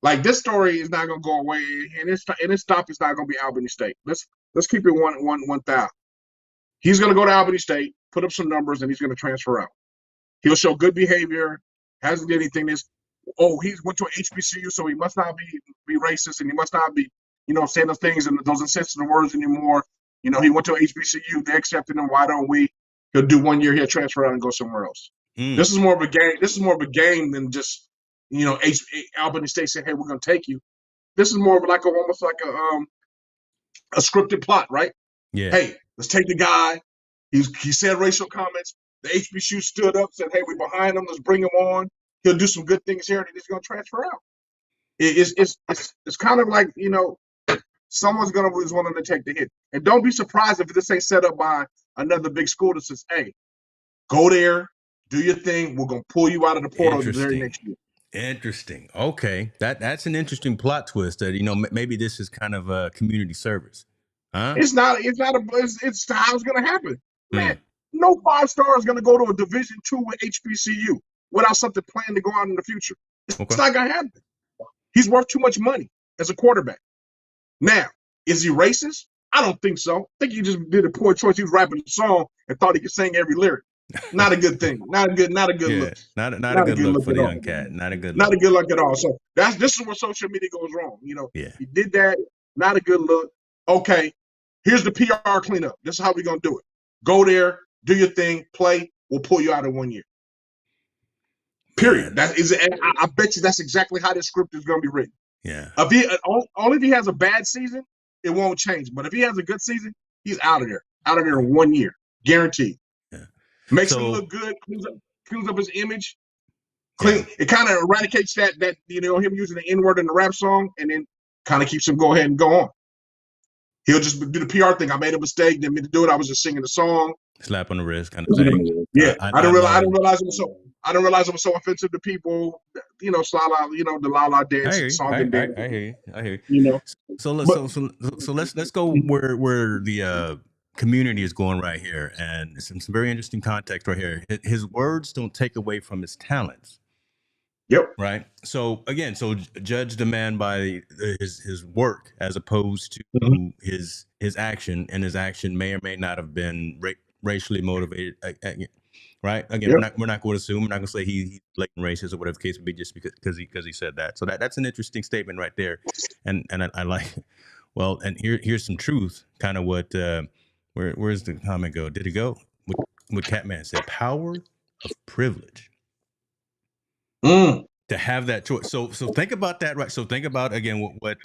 Like, this story is not gonna go away, and its stop is not gonna be Albany State. Let's keep it 1,000. He's gonna go to Albany State, put up some numbers, and he's gonna transfer out. He'll show good behavior. Hasn't did anything. He went to an HBCU, so he must not be racist, and he must not be saying those things and those insensitive words anymore. He went to HBCU. They accepted him. Why don't we? He'll do 1 year. He'll transfer out and go somewhere else. This is more of a game. This is more of a game than just Albany State saying, "Hey, we're going to take you." This is more of almost like a scripted plot, right? Yeah. Hey, let's take the guy. He said racial comments. The HBCU stood up, said, "Hey, we're behind him. Let's bring him on. He'll do some good things here, and he's going to transfer out." It's kind of like someone's gonna be willing to take the hit. And don't be surprised if this ain't set up by another big school that says, "Hey, go there, do your thing. We're gonna pull you out of the portal the very next year." Interesting. Okay, that's an interesting plot twist. That maybe this is kind of a community service. Huh? It's not. It's how it's gonna happen, man. No 5-star is gonna go to a Division II with HBCU without something planned to go out in the future. It's not gonna happen. He's worth too much money as a quarterback. Now, is he racist? I don't think so. I think he just did a poor choice. He was rapping a song and thought he could sing every lyric. Not a good thing. Not a good look. Not a good look for the young cat. Not a good look at all. So this is where social media goes wrong. He did that. Not a good look. Okay, here's the PR cleanup. This is how we're gonna do it. Go there, do your thing, play. We'll pull you out in 1 year. Period. That is. I bet you that's exactly how this script is gonna be written. Yeah. Only if he has a bad season, it won't change. But if he has a good season, he's out of there. Out of there in 1 year, guaranteed. Yeah. Makes him look good, cleans up his image. Yeah. It kind of eradicates that him using the N-word in the rap song, and then kind of keeps him go ahead and go on. He'll just do the PR thing. I made a mistake, didn't mean to do it. I was just singing the song. Slap on the wrist kind of thing. Yeah, I didn't realize it was so. Mm. I didn't realize it was so offensive to people. The La La dance song and dance. I hear you. I hear you. You know, So but let's go where the community is going right here, and some very interesting context right here. His words don't take away from his talents. Yep. Right. So again, judge the man by his work as opposed to his action, and his action may or may not have been racially motivated. Right. Again, we're not going to assume. We're not going to say he's blatant racist or whatever the case would be just because he said that. So that's an interesting statement right there, and I like. Well, and here's some truth. Kind of what where's the comment go? Did it go? What Catman said? Power of privilege. To have that choice. So think about that, right? So think about again what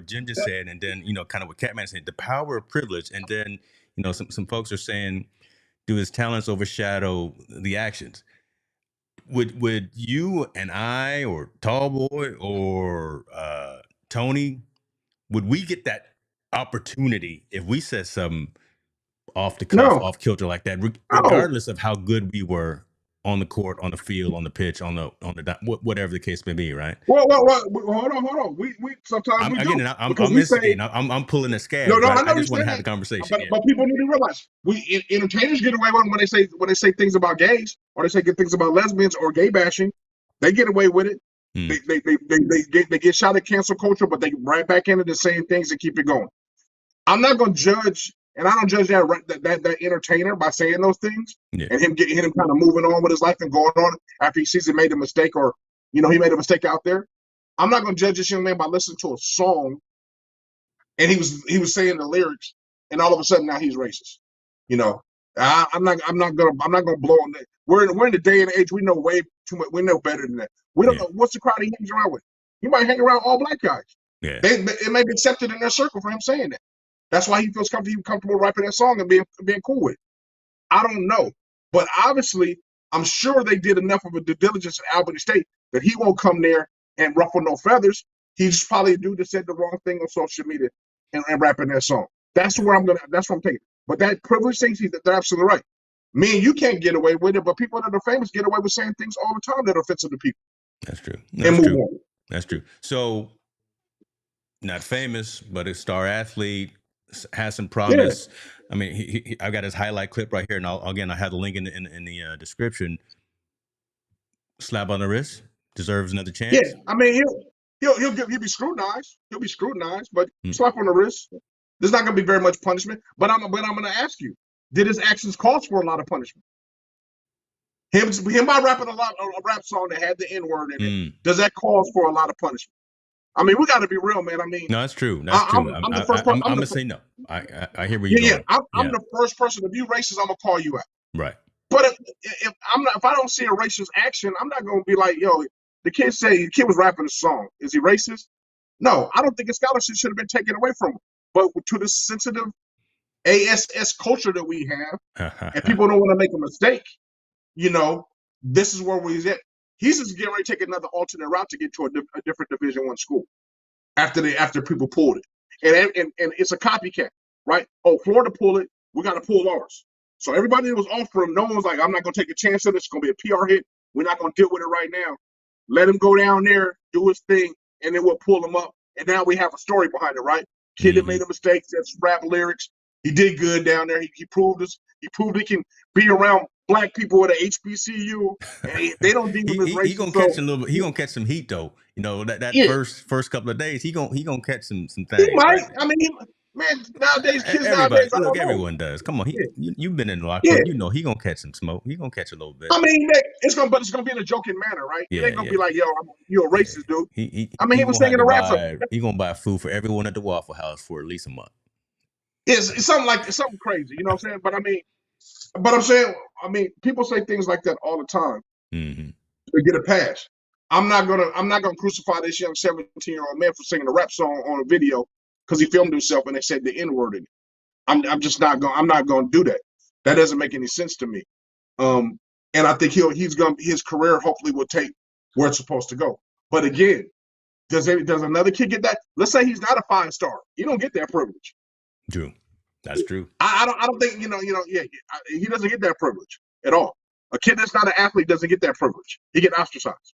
Jim just said, and then kind of what Catman said, the power of privilege, and then some folks are saying, do his talents overshadow the actions? Would you and I or Tallboy or Tony, would we get that opportunity if we said something off the cuff, off kilter like that, regardless of how good we were on the court, on the field, on the pitch, on the whatever the case may be, right? Well, hold on. We sometimes we do. I'm instigating. I'm pulling a scab. No, I just want to have the conversation. But people need to realize entertainers get away with it when they say things about gays, or they say good things about lesbians or gay bashing. They get away with it. They get shot at cancel culture, but they right back into the same things and keep it going. I'm not going to judge. And I don't judge that entertainer by saying those things and him kind of moving on with his life and going on after he sees he made a mistake, or he made a mistake out there. I'm not going to judge this young man by listening to a song and he was saying the lyrics, and all of a sudden now he's racist. I'm not gonna blow on that. We're in the day and age we know way too much. We know better than that. We don't know what's the crowd he hangs around with. He might hang around all black guys. Yeah, it may be accepted in their circle for him saying that. That's why he feels comfortable rapping that song and being cool with it. I don't know. But obviously, I'm sure they did enough of a due diligence at Albany State that he won't come there and ruffle no feathers. He's probably a dude that said the wrong thing on social media and rapping that song. That's what I'm taking. But that privilege thing, they're absolutely right. Me and you can't get away with it, but people that are famous get away with saying things all the time that are offensive to people. That's true. That's true. So, not famous, but a star athlete, has some promise. Yeah. I mean, I've got his highlight clip right here, and I have the link in the description. Slap on the wrist, deserves another chance. Yeah, I mean, he'll be scrutinized. He'll be scrutinized, but slap on the wrist. There's not going to be very much punishment. But I'm going to ask you: did his actions cause for a lot of punishment? Him by rapping a rap song that had the N-word in it. Does that cause for a lot of punishment? I mean, we got to be real, man. I mean, no, that's true. That's true. I'm going to say no. I hear where you're going. I'm the first person. If you racist, I'm going to call you out. Right. But if I don't see a racist action, I'm not going to be like, yo, the kid was rapping a song. Is he racist? No, I don't think his scholarship should have been taken away from him. But to the sensitive ASS culture that we have, and people don't want to make a mistake, this is where he's at. He's just getting ready to take another alternate route to get to a different Division I school after people pulled it, and it's a copycat, right? Oh, Florida pulled it, we got to pull ours. So everybody that was offering, no one was like, I'm not going to take a chance on this. It's going to be a PR hit. We're not going to deal with it right now. Let him go down there, do his thing, and then we'll pull him up. And now we have a story behind it, right? Kid that made a mistake, that's rap lyrics. He did good down there. He proved us. He proved he can be around black people at a HBCU. And they don't deem him as racist. He gonna catch a little bit. He gonna catch some heat though. That first couple of days, he gonna catch some things. He might. Right? I mean, man, nowadays kids everyone does. Come on, you've been in the locker room. He gonna catch some smoke. He gonna catch a little bit. I mean, it's gonna be in a joking manner, right? Yeah, it ain't gonna be like, yo, you're a racist, dude. He was singing a rap song. He gonna buy food for everyone at the Waffle House for at least a month. It's something crazy, you know what I'm saying? But I'm saying, people say things like that all the time to get a pass. I'm not gonna crucify this young 17-year-old man for singing a rap song on a video because he filmed himself and they said the N-word in it. I'm not gonna do that. That doesn't make any sense to me. and I think his career hopefully will take where it's supposed to go. But again, does another kid get that? Let's say he's not a 5-star. He don't get that privilege. True. That's true. I don't think yeah, he doesn't get that privilege at all. A kid that's not an athlete doesn't get that privilege. He get ostracized.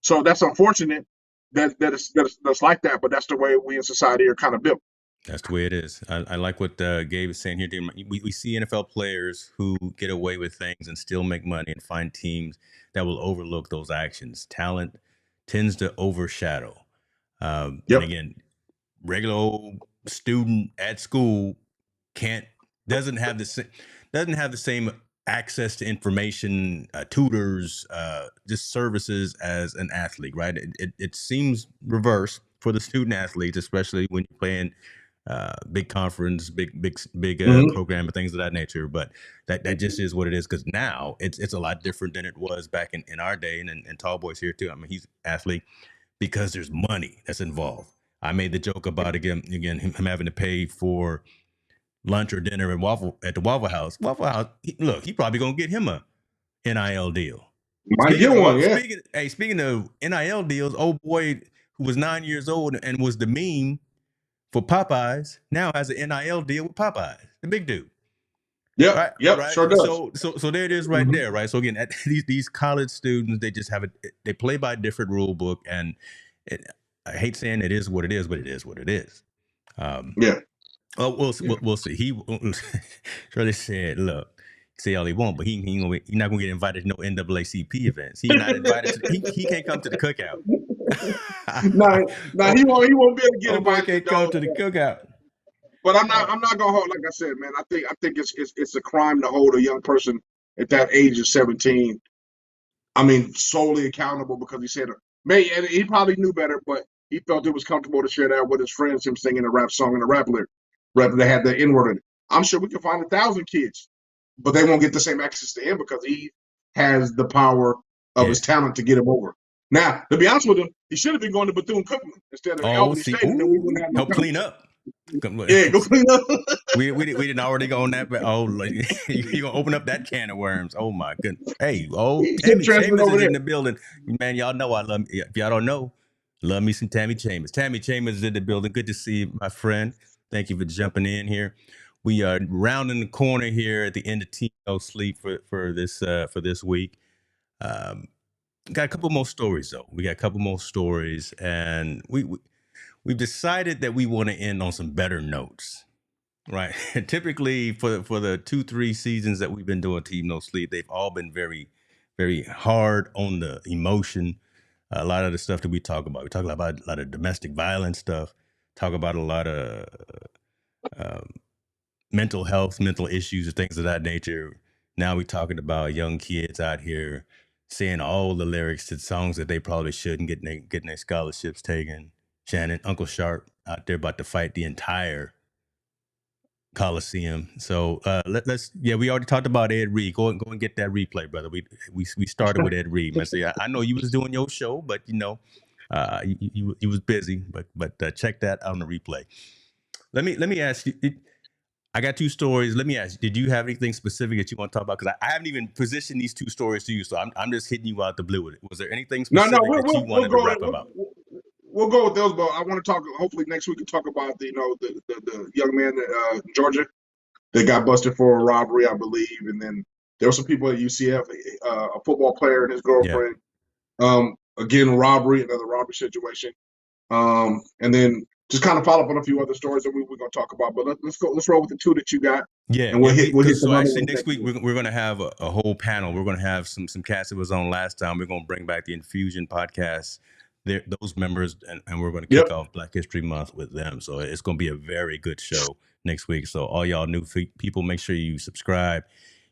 So that's unfortunate that's like that, but that's the way we in society are kind of built. That's the way it is. I like what Gabe is saying here. We see NFL players who get away with things and still make money and find teams that will overlook those actions. Talent tends to overshadow. And again, regular old student at school doesn't have the same access to information, tutors, just services as an athlete, right? It seems reverse for the student athletes, especially when you're playing big conference, big program, and things of that nature. But that just is what it is, because now it's a lot different than it was back in our day. And Tall Boy's here too. I mean, he's an athlete because there's money that's involved. I made the joke about him having to pay for lunch or dinner at the Waffle House. Waffle House, he probably gonna get him a NIL deal. Might get one, yeah. Speaking of NIL deals, old boy who was 9 years old and was the meme for Popeyes now has an NIL deal with Popeyes, the big dude. Yeah, right, yep, right. Sure does. So there it is, right there, right. So again, these college students, they just they play by a different rule book, and I hate saying it is what it is, but it is what it is. Yeah. Oh, we'll see. He Shirley said, "Look, say all he want, but he's not gonna get invited to no NAACP events. He's not invited. He can't come to the cookout. he won't be able to get invited. Can't come to the cookout. But I'm not gonna hold. Like I said, man, I think it's a crime to hold a young person at that age of 17. I mean, solely accountable because he said, and he probably knew better, but he felt it was comfortable to share that with his friends. Him singing a rap song and a rap lyric, rather than had the N-word in it. I'm sure we can find 1,000 kids, but they won't get the same access to him because he has the power of his talent to get him over. Now, to be honest with him, he should have been going to Bethune-Cookman instead of Albany State. And then we wouldn't have no help clean up. Yeah, go clean up. we didn't already go on that, but you gonna open up that can of worms. Oh my goodness. Hey, Tammy Chambers is in the building. Man, y'all know I love, if y'all don't know, love me some Tammy Chambers. Tammy Chambers is in the building. Good to see you, my friend. Thank you for jumping in here. We are rounding the corner here at the end of Team No Sleep for this week. Got a couple more stories though. We got a couple more stories, and we've decided that we want to end on some better notes, right? Typically, for the 2-3 seasons that we've been doing Team No Sleep, they've all been very, very hard on the emotion. A lot of the stuff that we talk about a lot of domestic violence stuff. Talk about a lot of mental health, mental issues, and things of that nature. Now we're talking about young kids out here saying all the lyrics to songs that they probably shouldn't, getting their scholarships taken. Shannon, Uncle Sharpe out there about to fight the entire Coliseum. So we already talked about Ed Reed. Go and get that replay, brother. We started with Ed Reed. I know you was doing your show, but you was busy. But check that out on the replay. Let me ask you. I got 2 stories. Let me ask you, did you have anything specific that you want to talk about? Because I haven't even positioned these 2 stories to you, so I'm just hitting you out the blue with it. Was there anything specific that you wanted to rap about? We'll go with those, but I want to talk. Hopefully, next week we can talk about the young man in Georgia that got busted for a robbery, I believe, and then there were some people at UCF, a football player and his girlfriend. Yeah. Again, another robbery situation, and then just kind of follow up on a few other stories that we're going to talk about. But let's roll with the 2 that you got. Yeah, and we'll hit. So actually, next week we're going to have a whole panel. We're going to have some cast that was on last time. We're going to bring back the Infusion podcast. Those members, and we're going to kick off Black History Month with them. So it's going to be a very good show next week. So all y'all new people, make sure you subscribe,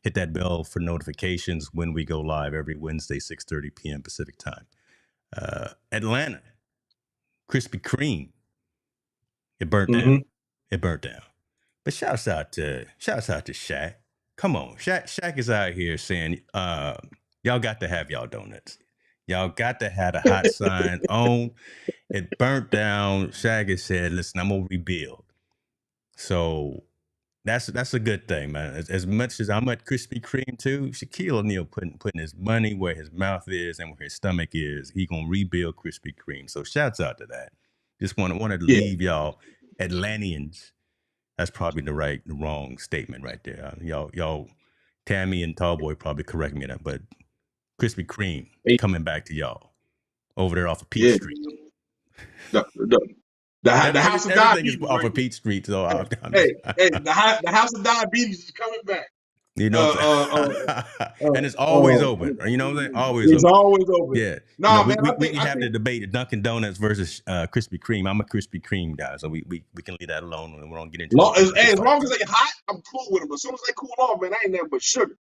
hit that bell for notifications when we go live every Wednesday, 6:30 p.m. Pacific time. Atlanta, Krispy Kreme, it burnt down. It burnt down. But shouts out to Shaq. Come on, Shaq is out here saying, y'all got to have y'all donuts. Y'all got to have a hot sign on. It burnt down. Shaq has said, listen, I'm going to rebuild. So That's a good thing, man. As much as I'm at Krispy Kreme too, Shaquille O'Neal putting his money where his mouth is and where his stomach is. He gonna rebuild Krispy Kreme. So shouts out to that. Just wanted to Yeah, leave y'all Atlanteans. That's probably the wrong statement right there. Y'all, Tammy and Tallboy probably correct me on that, but Krispy Kreme coming back to y'all over there off of Peach yeah. Street. The house of Everything is diabetes, off right? of Peach Street, so I'm Hey, just, hey, the house of diabetes is coming back. you know Uh, what uh, I'm saying? uh, And it's uh, always uh, open. You know what I'm saying? Always it's open. always open. Yeah. You know, Nah, man, we can have the debate of Dunkin' Donuts versus Krispy Kreme. I'm a Krispy Kreme guy, so we can leave that alone and we don't get into no as long fights. as they hot, I'm cool with them. But as soon as they cool off, man, I ain't nothing but sugar.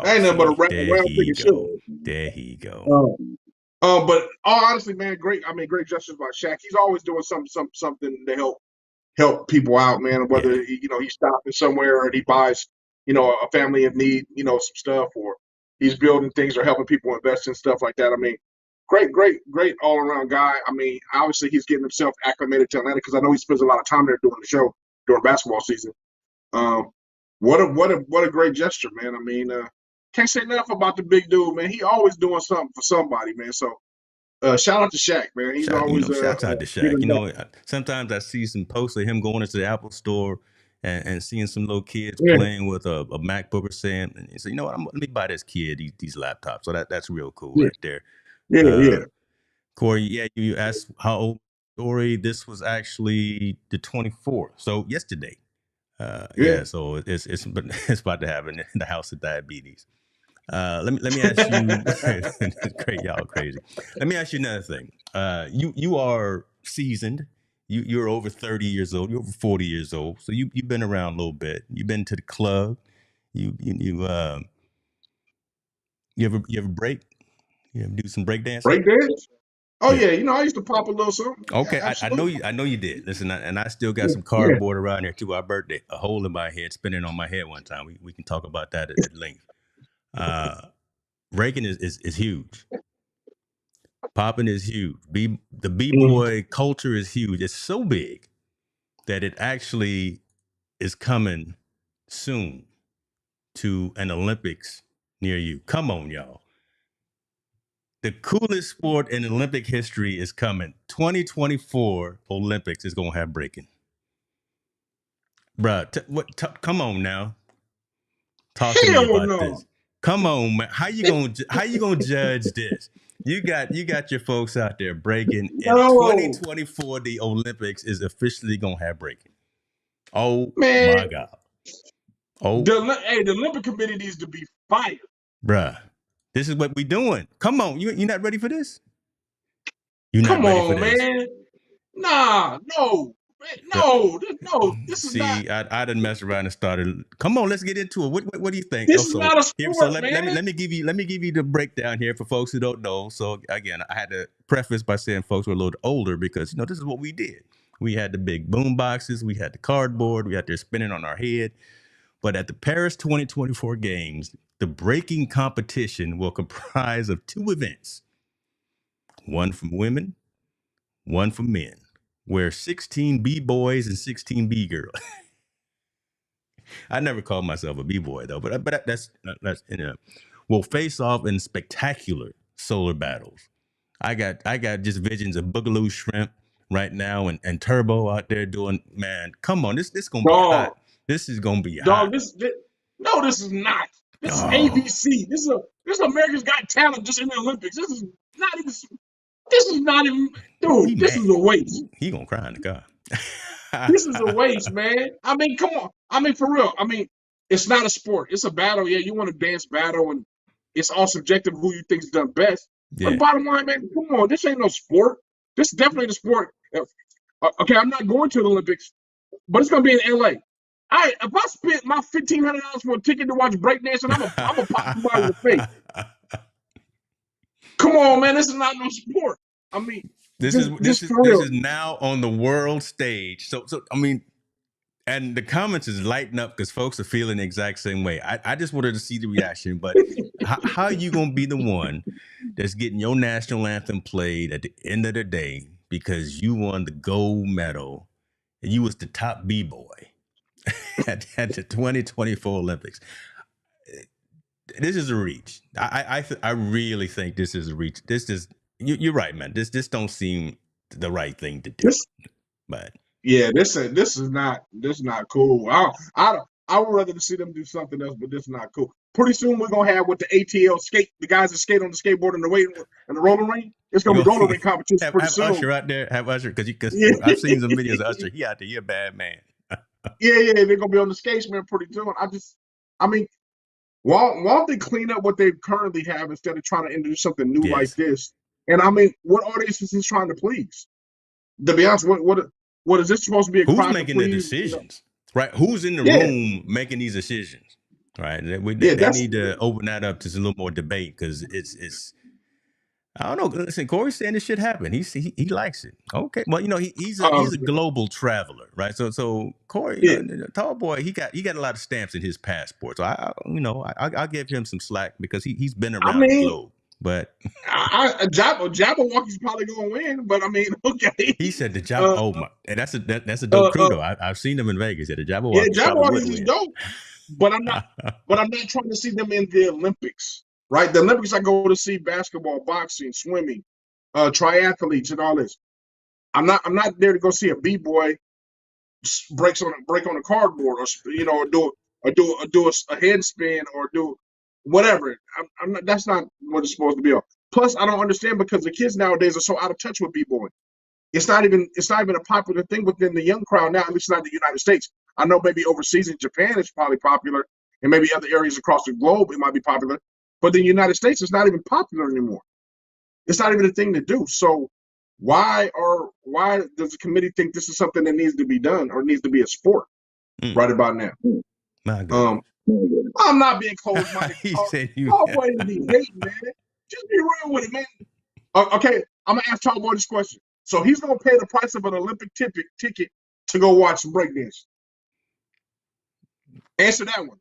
I Oh, ain't nothing but a see, round, there round thing he of sugar. go. There he go. But all honestly, man, great. I mean, great gestures by Shaq. He's always doing something to help people out, man. Whether Yeah. he's stopping somewhere and he buys, a family in need, some stuff, or he's building things or helping people invest in stuff like that. I mean, great all around guy. I mean, obviously he's getting himself acclimated to Atlanta because I know he spends a lot of time there doing the show during basketball season. Um, what a great gesture, man. I mean, can't say enough about the big dude, man. He always doing something for somebody, man. So shout out to Shaq, man. He's always Shouts out to Shaq. giving back. Sometimes I see some posts of him going into the Apple store and seeing some little kids Yeah, playing with a MacBook or saying, and he said, you know what, let me buy this kid these laptops. So that's real cool yeah, right there. yeah, yeah, Corey, yeah, you asked how old story. This was actually the 24th, so yesterday. yeah. Yeah, so it's it's about to happen in the house of diabetes. Let me ask you. Great, y'all crazy. Let me ask you another thing. You are seasoned. You're over 30 years old. You're over 40 years old. So you've been around a little bit. You've been to the club. You ever break? You ever do some break dancing? Break dance? Oh Yeah. yeah, I used to pop a little something. Yeah, Okay, I know absolutely. you did. Listen, and I still got Yeah, some yeah. cardboard around here too. Our birthday, a hole in my head, spinning on my head one time. We can talk about that at length. Uh, Breaking is huge. Popping is huge. The Mhm. b-boy culture is huge. It's so big that it actually is coming soon to an Olympics near you. Come on, y'all. The coolest sport in Olympic history is coming. 2024 Olympics is gonna have breaking. Bruh, come on now. Talk to me Hell about no. this. Come on, man. How you gonna judge this? You got your folks out there breaking. In No. 2024, the Olympics is officially gonna have breaking. Oh Man, my God. Oh, the Olympic Committee needs to be fired. bruh. This is what we doing. Come on. You not ready for this? You're not Come ready for on, this. man. Nah, no. Man, no, this is not See, I didn't mess around and started. Come on, let's get into it. What do you think? Oh, this is so not a here, so sport, let me man. give you the breakdown here for folks who don't know. So again, I had to preface by saying folks were a little older because this is what we did. We had the big boom boxes, we had the cardboard, we had there spinning on our head. But at the Paris 2024 Games, the breaking competition will comprise of two events: one for women, one for men, where 16 b boys and 16 b girls. I never called myself a b-boy though, but that's will face off in spectacular solar battles. I got just visions of Boogaloo Shrimp right now and Turbo out there doing, man. Come on, this gonna be Dog, hot. This is gonna be dog, hot. no, this is not. This is Oh, ABC. This is America's Got Talent just in the Olympics. This is not even he dude, this mad. is a waste. He gonna cry in the car. This is a waste, man. I mean, come on. I mean, for real. I mean, it's not a sport. It's a battle. Yeah, you want to dance battle, and it's all subjective who you think's done best. But Yeah. bottom line, man, come on. This ain't no sport. This is definitely the sport. Okay, I'm not going to the Olympics, but it's gonna be in LA. If I spent my $1,500 for a ticket to watch breakdancing, I'm a pop somebody in the face. Come on, man. This is not no sport. I mean, this is this just is for this real. is now on the world stage. So I mean, and the comments is lighting up because folks are feeling the exact same way. I just wanted to see the reaction, but how are you gonna be the one that's getting your national anthem played at the end of the day because you won the gold medal and you was the top b boy? at the 2024 Olympics. This is a reach. I really think this is a reach. This is you're right, man. This don't seem the right thing to do. This, But yeah, this is not cool. I would rather see them do something else, but this is not cool. Pretty soon we're gonna have with the ATL skate, the guys that skate on the skateboard and the weight and the roller ring. It's you gonna be go roller ring competition pretty have soon. Usher out there. Have Usher because Yeah, I've seen some videos of Usher. He out there. He a bad man. yeah, they're gonna be on the skates, man, pretty soon. I mean, why don't they clean up what they currently have instead of trying to introduce something new like Yes. this? And I mean, what audience is this trying to please? To be honest, what is this supposed to be a Who's crowd to making the please? You know? decisions? Right? Who's in the Yeah, room making these decisions? Right? yeah, They that's need to open that up to a little more debate because it's I don't know. Listen, Corey's saying this shit happen. He likes it. Okay. Well, he's a global traveler, right? So Corey, yeah. tall boy, he got a lot of stamps in his passport. So I'll give him some slack because he's been I around the mean, globe. But Jabberwocky's probably gonna win, but I mean, okay. he said the Jabba. Uh, Oh my, and that's a dope uh, crew uh, though. I've seen them in Vegas. Yeah, the yeah, Jabberwockies probably would Jabberwocky's is win. dope, but I'm not trying to see them in the Olympics, right? The Olympics, I go to see basketball, boxing, swimming, triathletes, and all this. I'm not there to go see a b-boy break on a cardboard, or do a head spin, or do whatever. I'm not. That's not what it's supposed to be. Plus, I don't understand because the kids nowadays are so out of touch with b-boy. It's not even a popular thing within the young crowd now. At least not in the United States. I know maybe overseas in Japan it's probably popular, and maybe other areas across the globe it might be popular. But in the United States, it's not even popular anymore. It's not even a thing to do. So why does the committee think this is something that needs to be done or needs to be a sport Mm, right about now? my God. Um, I'm not being closed-minded. He said you. Tall boy to be hating, man. Just be real with it, man. Okay, I'm gonna ask Tall boy this question. So he's gonna pay the price of an Olympic ticket to go watch some breakdance. Answer that one.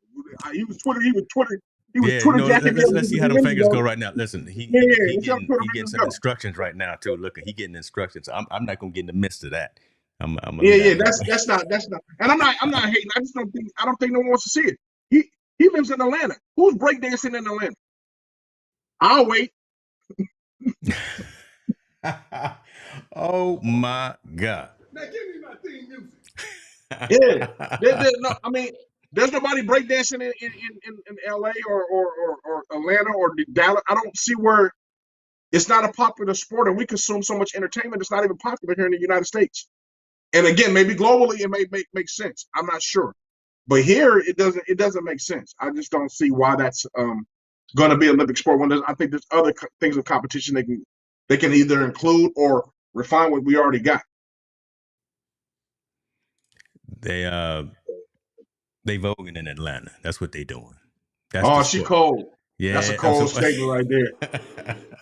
He was Twitter. He was Twitter. He was Yeah, Twitter jacking me up let's just see a how few them minutes fingers go ago. right now. Listen, Yeah, yeah. Let's see how Twitter he getting fingers some go. instructions right now too. Look, he getting instructions. I'm not gonna get in the midst of that. I'm gonna Yeah, leave yeah. that alone. That's not. And I'm not hating. I don't think no one wants to see it. He lives in Atlanta. Who's breakdancing in Atlanta? I'll wait. Oh my God. Now give me my theme music. Yeah. No, I mean, there's nobody breakdancing in LA or Atlanta or Dallas. I don't see where it's not a popular sport and we consume so much entertainment. It's not even popular here in the United States. And again, maybe globally it may make sense. I'm not sure. But here it doesn't make sense. I just don't see why that's going to be an Olympic sport when I think there's other things of competition they can either include or refine what we already got. They they voguing in Atlanta. That's what they doing. That's the Oh, she sport. cold. That's a Yeah. cold statement right there.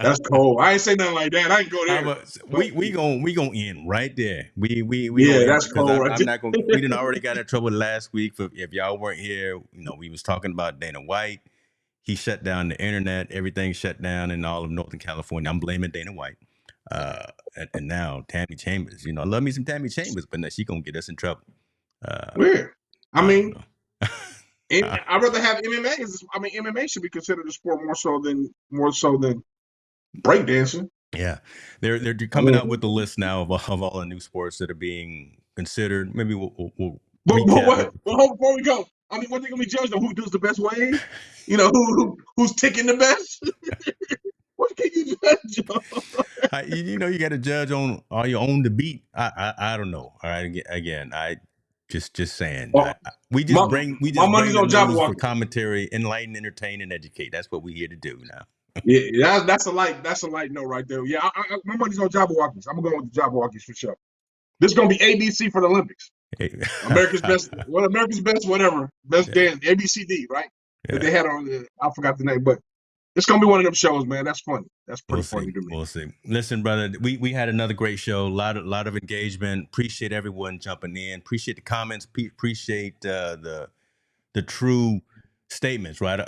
That's cold. I ain't say nothing like that. I ain't go there. But We gonna end right there. We gonna yeah, end that's because cold right I'm not gonna. We didn't already got in trouble last week for if y'all weren't here. We was talking about Dana White. He shut down the internet. Everything shut down in all of Northern California. I'm blaming Dana White. And now Tammy Chambers. I love me some Tammy Chambers, but now she gonna get us in trouble. weird. I I don't mean, know. I'd rather have MMA. I mean, MMA should be considered a sport more so than breakdancing. Yeah, they're I coming out mean, with the list now of all the new sports that are being considered. Maybe we'll but recap what? it. But before we go, I mean, what they gonna be judged on? Who does the best wave? Who's ticking the best? What can you judge on? You got to judge on are you on the beat. I don't know. All right, again, I just saying. Oh, We my my just bring money's the on news for Jabberwocky. commentary, enlighten, entertain, and educate. That's what we're here to do now. Yeah, that's a light note right there. Yeah, my money's on Jabberwockies. I'm going with the Jabberwockies for sure. This is gonna be ABC for the Olympics. America's best, America's best, whatever, best Yeah, dance, ABCD, right? That yeah. they had on I forgot the name, but it's gonna be one of them shows, man. That's funny. That's We'll pretty see. funny to me. We'll see. Listen, brother, we had another great show. A lot of engagement. Appreciate everyone jumping in. Appreciate the comments. Appreciate the true statements. Right.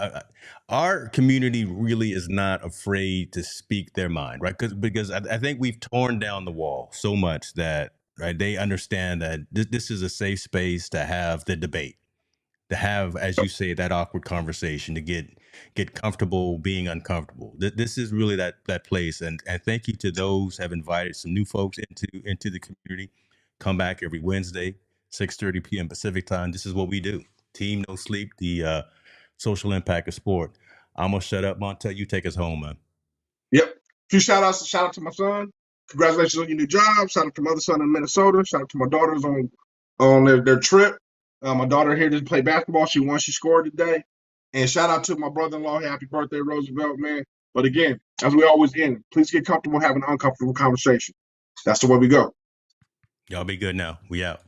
Our community really is not afraid to speak their mind. Right. Because I think we've torn down the wall so much that right? They understand that this is a safe space to have the debate, to have, as you say, that awkward conversation, to get comfortable being uncomfortable. This is really that place. And thank you to those who have invited some new folks into the community. Come back every Wednesday, 6:30 p.m. Pacific time. This is what we do. Team No Sleep, the social impact of sport. I'm gonna shut up, Montel. You take us home, man. Yep. Few shout outs. Shout out to my son. Congratulations on your new job. Shout out to my other son in Minnesota. Shout out to my daughters on their trip. My daughter here to play basketball. She won. She scored today. And shout out to my brother-in-law. Happy birthday, Roosevelt, man. But again, as we always end, please get comfortable having an uncomfortable conversation. That's the way we go. Y'all be good now. We out.